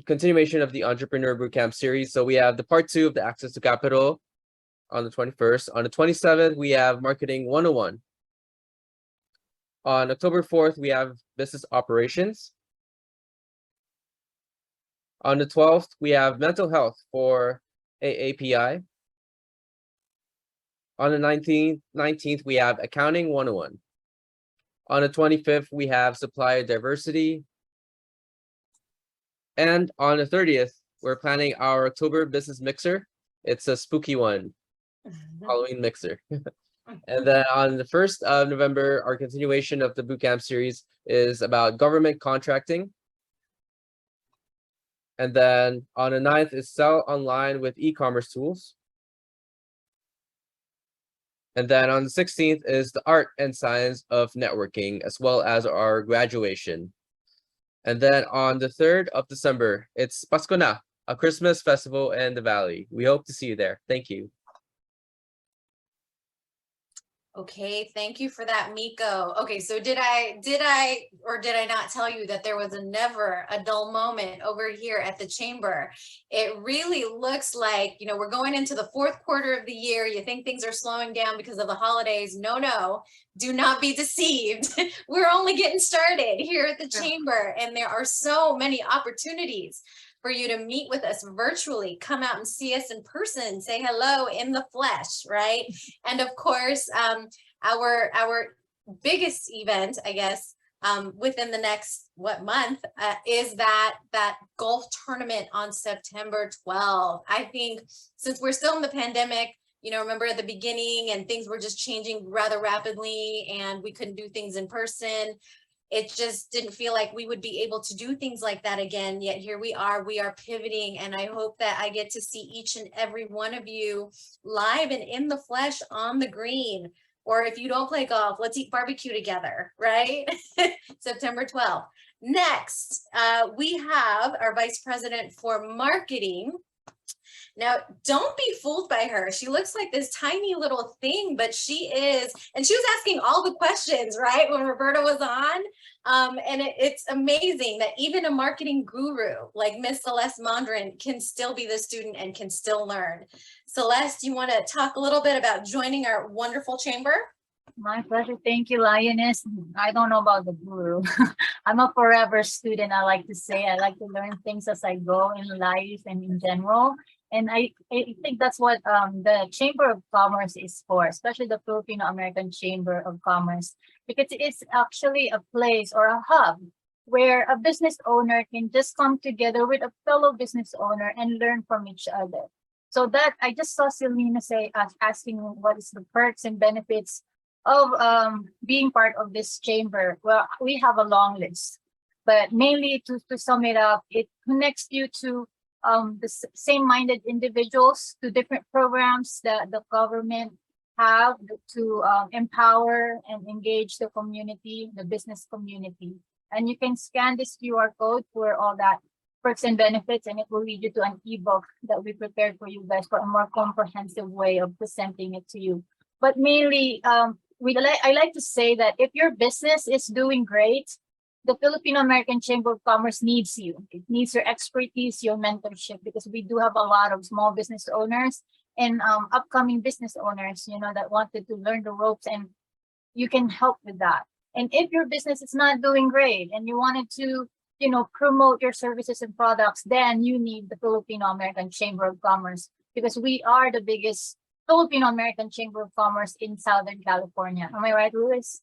G: continuation of the Entrepreneur Bootcamp series. So we have the part 2 of the Access to Capital on the 21st. On the 27th, we have Marketing 101. On October 4th, we have Business Operations. On the 12th, we have Mental Health for AAPI. On the 19th, we have Accounting 101. On the 25th, we have Supplier Diversity. And on the 30th, we're planning our October Business Mixer. It's a spooky one. Halloween mixer. And then on the 1st of November, our continuation of the bootcamp series is about government contracting. And then on the 9th is sell online with e-commerce tools. And then on the 16th is the art and science of networking, as well as our graduation. And then on the 3rd of December, it's Pasko na, a Christmas festival in the Valley. We hope to see you there. Thank you.
A: Okay, thank you for that, Miko. Okay, so did I or did I not tell you that there was never a dull moment over here at the chamber? It really looks like, you know, we're going into the 4th quarter of the year. You think things are slowing down because of the holidays. No, do not be deceived. We're only getting started here at the chamber, and there are so many opportunities for you to meet with us virtually, come out and see us in person, say hello in the flesh, right? And of course, our biggest event, I guess, within the next month is that golf tournament on September 12th. I think since we're still in the pandemic, you know, remember at the beginning and things were just changing rather rapidly and we couldn't do things in person. It just didn't feel like we would be able to do things like that again. Yet here we are pivoting. And I hope that I get to see each and every one of you live and in the flesh on the green. Or if you don't play golf, let's eat barbecue together, right? September 12th. Next, we have our Vice President for Marketing. Now, don't be fooled by her. She looks like this tiny little thing, but she is, and she was asking all the questions, right, when Roberto was on. And it's amazing that even a marketing guru like Miss Celeste Mondrin can still be the student and can still learn. Celeste, you want to talk a little bit about joining our wonderful chamber?
J: My pleasure. Thank you, Lioness. I don't know about the guru. I'm a forever student. I like to say I like to learn things as I go in life and in general. And I think that's what the Chamber of Commerce is for, especially the Filipino American Chamber of Commerce, because it's actually a place or a hub where a business owner can just come together with a fellow business owner and learn from each other. So that I just saw Selena say, asking what is the perks and benefits of being part of this chamber. Well, we have a long list, but mainly to sum it up, it connects you to the same-minded individuals, to different programs that the government have to empower and engage the community, the business community. And you can scan this QR code for all that perks and benefits, and it will lead you to an ebook that we prepared for you guys for a more comprehensive way of presenting it to you. But mainly, I like to say that if your business is doing great, the Filipino American Chamber of Commerce needs you. It needs your expertise, your mentorship, because we do have a lot of small business owners and upcoming business owners, you know, that wanted to learn the ropes, and you can help with that. And if your business is not doing great and you wanted to, you know, promote your services and products, then you need the Filipino American Chamber of Commerce, because we are the biggest Filipino American Chamber of Commerce in Southern California. Am I right, Luis?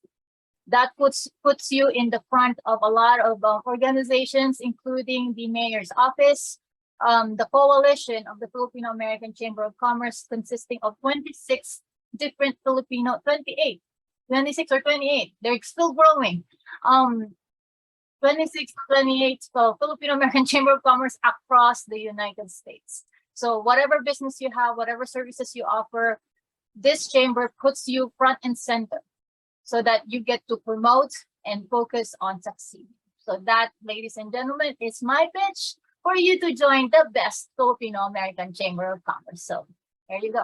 J: That puts you in the front of a lot of organizations, including the mayor's office, the coalition of the Filipino American Chamber of Commerce, consisting of 26 different 26 or 28. They're still growing. 26, 28 Filipino American Chamber of Commerce across the United States. So whatever business you have, whatever services you offer, this chamber puts you front and center so that you get to promote and focus on succeeding. So that, ladies and gentlemen, is my pitch for you to join the best Filipino American Chamber of Commerce. So there you go.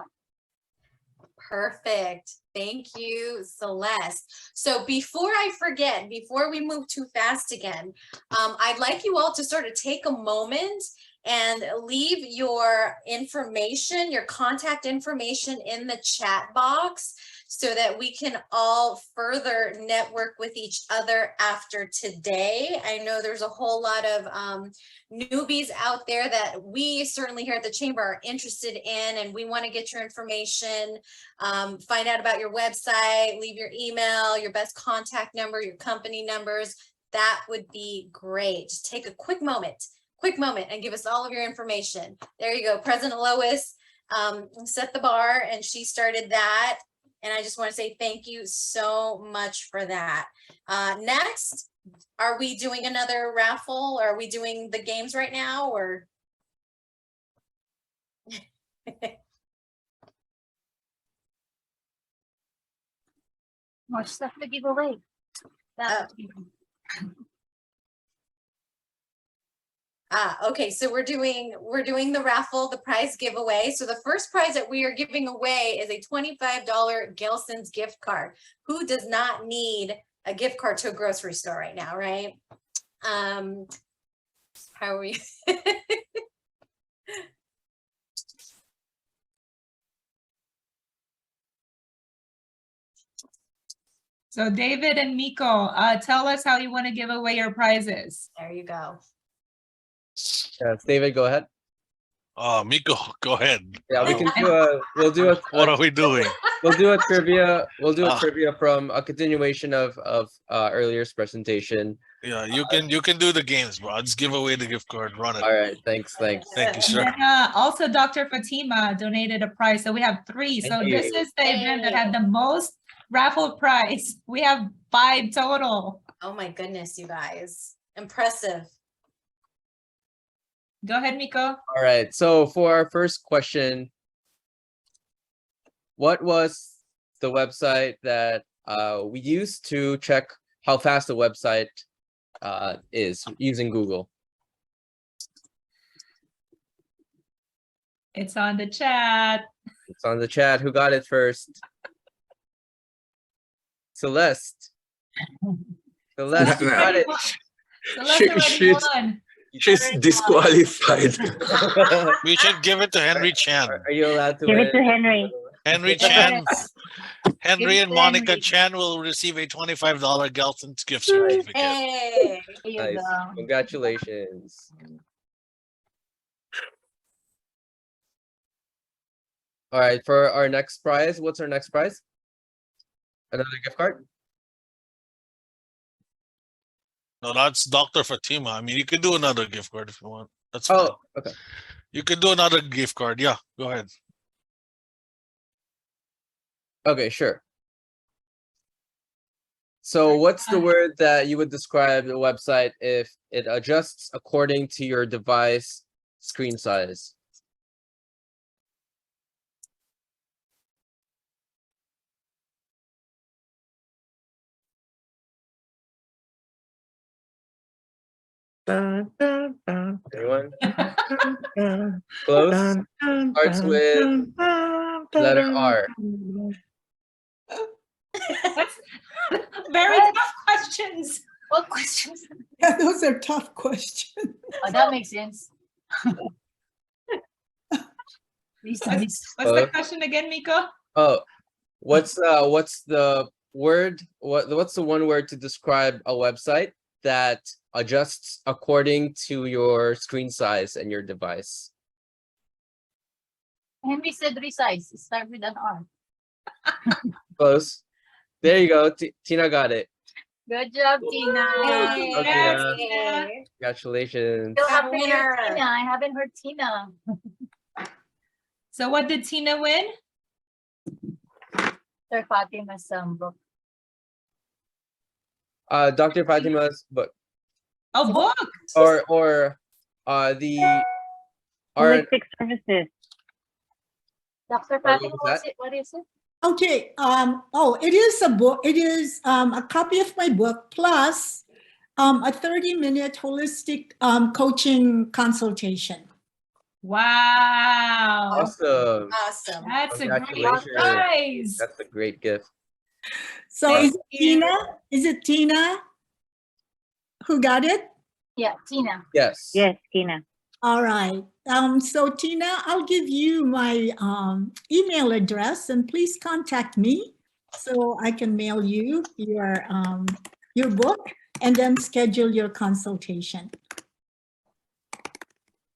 A: Perfect. Thank you, Celeste. So before I forget, before we move too fast again, I'd like you all to sort of take a moment and leave your information, your contact information in the chat box so that we can all further network with each other after today. I know there's a whole lot of newbies out there that we certainly here at the Chamber are interested in, and we want to get your information, find out about your website, leave your email, your best contact number, your company numbers. That would be great. Just take a quick moment and give us all of your information. There you go. President Lois set the bar and she started that. And I just want to say thank you so much for that. Next, are we doing another raffle? Are we doing the games right now, or?
J: More stuff to give away.
A: Okay, so we're doing the raffle, the prize giveaway. So the first prize that we are giving away is a $25 Gelson's gift card. Who does not need a gift card to a grocery store right now, right? How are we?
C: So David and Miko, tell us how you want to give away your prizes.
A: There you go.
G: Yes, David, go ahead.
D: Miko, go ahead.
G: Yeah, we can do we'll do a
D: What are we doing?
G: We'll do a trivia. We'll do a
D: Ah.
G: trivia from a continuation of earlier's presentation.
D: Yeah, you can do the games, bro. I'll just give away the gift card. Run it.
G: All right. Thanks. Thanks.
D: Thank you,
C: And
D: sir.
C: then, also Dr. Fatima donated a prize. So we have 3. So
G: Thank
C: this
G: you.
C: is the event that had the most raffle prize. We have 5 total.
A: Oh my goodness, you guys. Impressive.
C: Go ahead, Miko.
G: All right. So for our first question, what was the website that we used to check how fast the website is using Google?
C: It's on the chat.
G: It's on the chat. Who got it first? Celeste. Celeste, you got it.
C: So let's
I: She-
C: already
I: she's-
C: won.
I: She's disqualified.
D: We should give it to Henry Chan.
G: Are you allowed to
B: Give it to
G: win?
B: Henry.
D: Henry
B: Give it to
D: Chan. Henry
J: Give it
D: and
J: to
D: Monica
J: Henry.
D: Chan will receive a $25 Galton's gift certificate.
A: Hey.
J: There you
G: Nice.
J: go.
G: Congratulations. All right, for our next prize, what's our next prize? Another gift card?
D: No, that's Dr. Fatima. I mean, you could do another gift card if you want. That's fine.
G: Oh, okay.
D: You could do another gift card. Yeah, go ahead.
G: Okay, sure. So what's the word that you would describe the website if it adjusts according to your device screen size? Anyone? Close? Starts with letter R.
C: That's very tough questions.
J: What questions?
K: Yeah, those are tough questions.
J: Oh, that makes sense. These
C: What's the question again, Miko?
G: Oh, what's the word? What's the one word to describe a website that adjusts according to your screen size and your device?
J: Henry said resize. Start with an R.
G: Close. There you go. Tina got it.
J: Good job, Tina.
A: Hey.
G: Okay.
A: Hey.
G: Congratulations.
J: Still haven't heard
A: Winner.
J: Tina. I haven't heard Tina.
C: So what did Tina win?
J: Sir Fatima's book.
G: Dr. Fatima's book
C: Oh, book.
G: or the our
B: Holistic services.
J: Dr.
G: what
J: Fatima,
G: was
J: what's
G: that?
J: it? What is it?
K: Okay, it is a book. It is a copy of my book plus a 30-minute holistic coaching consultation.
C: Wow.
G: awesome.
A: Awesome.
C: That's a great
G: Congratulations.
C: prize.
G: That's a great gift.
K: So
C: Thank
K: is it
C: you.
K: Tina? Is it Tina who got it?
J: Yeah, Tina.
G: Yes.
B: Yes, Tina.
K: All right. So Tina, I'll give you my email address and please contact me so I can mail you your book and then schedule your consultation.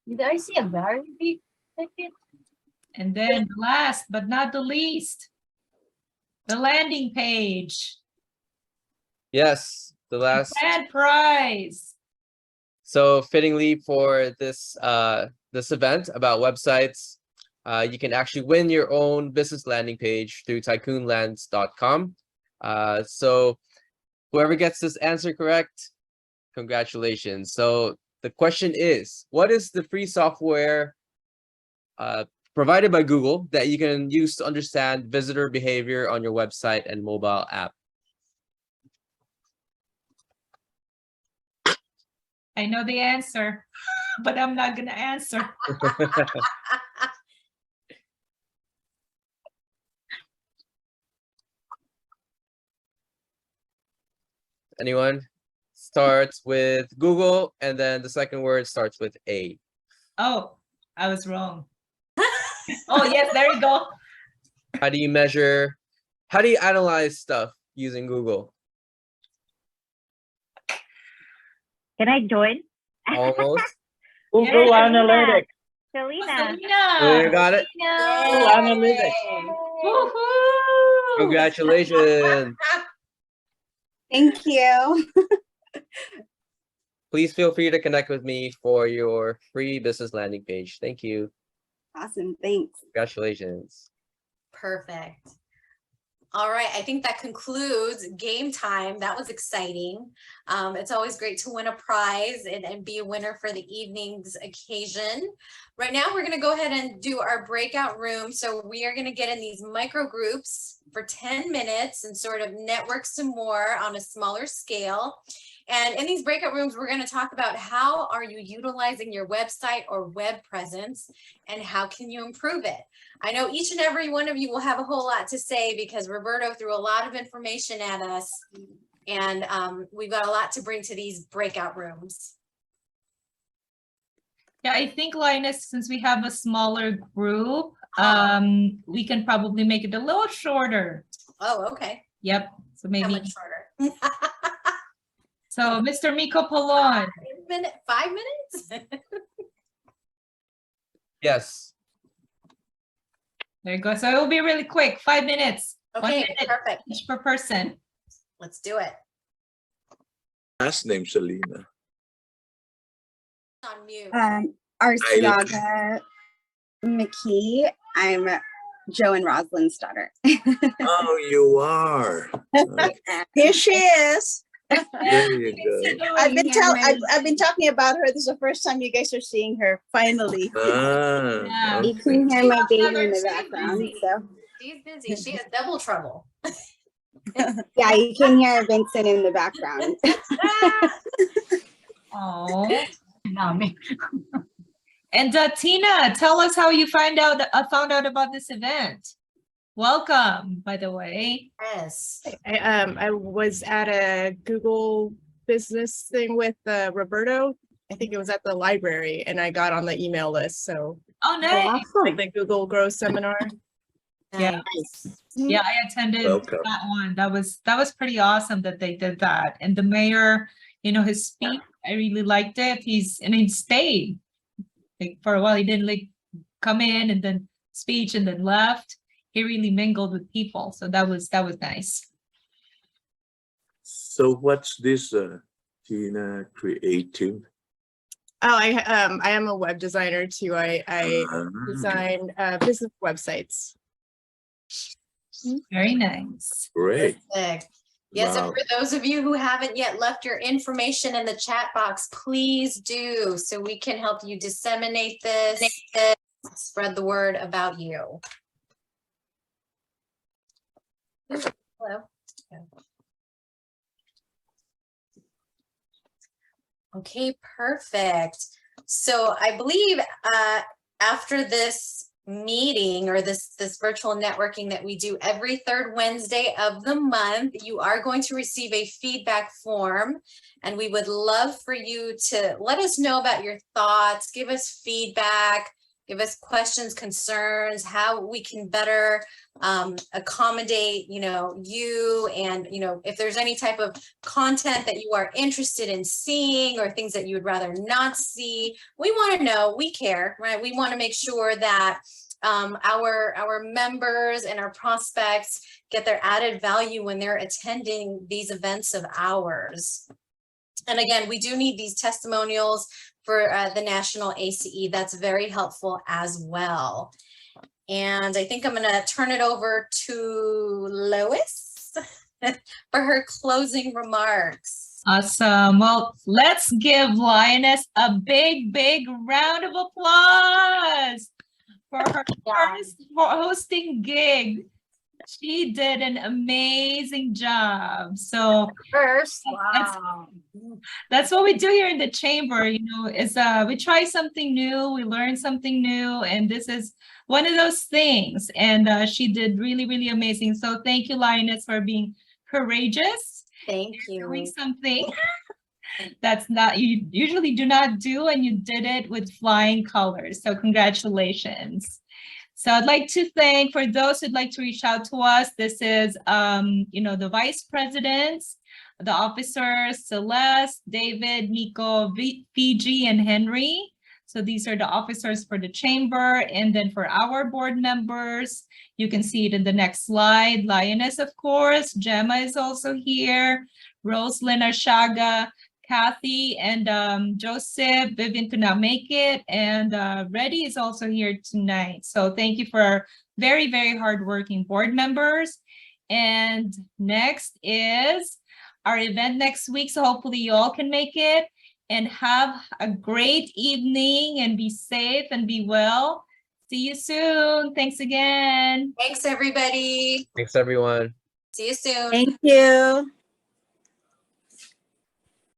J: Did I see a very big ticket?
C: And then last but not the least, the landing page.
G: Yes. The last.
C: Grand prize.
G: So fittingly for this this event about websites, you can actually win your own business landing page through tycoonlands.com. So whoever gets this answer correct, congratulations. So the question is, what is the free software provided by Google that you can use to understand visitor behavior on your website and mobile app?
C: I know the answer, but I'm not gonna answer.
G: Anyone? Starts with Google, and then the second word starts with A.
C: Oh, I was wrong. Oh, yes, there you go.
G: How do you analyze stuff using Google?
B: Can I join?
G: Almost.
B: Google
C: Yeah.
G: Congratulations.
L: Thank you.
G: Please feel free to connect with me for your free business landing page. Thank you.
L: Awesome. Thanks.
G: Congratulations.
A: Perfect. All right, I think that concludes game time. That was exciting. It's always great to win a prize and be a winner for the evening's occasion. Right now, we're gonna go ahead and do our breakout room. So we are gonna get in these micro groups for 10 minutes and sort of network some more on a smaller scale. And in these breakout rooms, we're gonna talk about how are you utilizing your website or web presence and how can you improve it? I know each and every one of you will have a whole lot to say because Roberto threw a lot of information at us and we've got a lot to bring to these breakout rooms.
C: Yeah, I think, Linus, since we have a smaller group, we can probably make it a little shorter.
A: Oh, okay.
C: Yep. So
A: How
C: maybe.
A: much shorter?
C: So Mr. Miko Polon.
A: 5 minutes?
G: Yes.
C: There you go. So it will be really quick, 5 minutes. 1
A: Okay,
C: minute
A: perfect.
C: each per person.
A: Let's do it.
I: Last name Selena.
A: On mute.
L: Arciaga McKee. I'm Joe and Rosalind's daughter.
I: Oh, you are.
E: Here she is.
I: There you go.
E: I've been talking about her. This is the first time you guys are seeing her. Finally.
I: Ah,
C: Yeah.
L: You
I: okay.
L: can hear my baby in the
A: She's
L: background.
A: busy.
L: So
A: She's busy. She has double trouble.
L: yeah, you can hear Vincent in the background.
C: Oh. And Tina, tell us how you found out about this event. Welcome, by the way.
A: Yes.
M: I was at a Google business thing with Roberto. I think it was at the library, and I got on the email list. So
C: Oh, nice.
M: like the Google Grow seminar.
C: Yeah. Yeah, I attended
I: Welcome.
C: that one. That was pretty awesome that they did that. And the mayor, his speech, I really liked it. He stayed like for a while. He didn't like come in and then speech and then left. He really mingled with people. So that was nice.
I: So what's this Tina Creative?
M: Oh, I am a web designer too. I design business websites.
C: Very nice.
I: Great.
A: Perfect. Yes, and
I: Wow.
A: for those of you who haven't yet left your information in the chat box, please do so we can help you disseminate this, spread the word about you. Ooh, hello. Okay, perfect. So I believe after this meeting or this virtual networking that we do every third Wednesday of the month, you are going to receive a feedback form, and we would love for you to let us know about your thoughts, give us feedback, give us questions, concerns, how we can better accommodate, you, and, if there's any type of content that you are interested in seeing or things that you would rather not see. We want to know, we care, right? We want to make sure that our members and our prospects get their added value when they're attending these events of ours. And again, we do need these testimonials for the National ACE. That's very helpful as well. And I think I'm going to turn it over to Lois for her closing remarks.
C: Awesome. Well, let's give Lioness a big round of applause for her first hosting gig. She did an amazing job. So that's what we do here in the chamber, is we try something new, we learn something new, and this is one of those things. And she did really amazing. So thank you, Lioness, for being courageous.
A: Thank you.
C: Doing something that's not you usually do not do, and you did it with flying colors. So congratulations. So I'd like to thank, for those who'd like to reach out to us, this is, the vice presidents, the officers, Celeste, David, Nico, Fiji, and Henry. So these are the officers for the chamber. And then for our board members, you can see it in the next slide. Lioness, of course. Gemma is also here. Roslyn Arshaga, Kathy, and Joseph. Vivian could not make it. And Reddy is also here tonight. So thank you for our very, very hardworking board members. And next is our event next week. So hopefully you all can make it and have a great evening and be safe and be well. See you soon. Thanks again.
A: Thanks, everybody.
G: Thanks, everyone.
A: See you soon.
E: Thank you.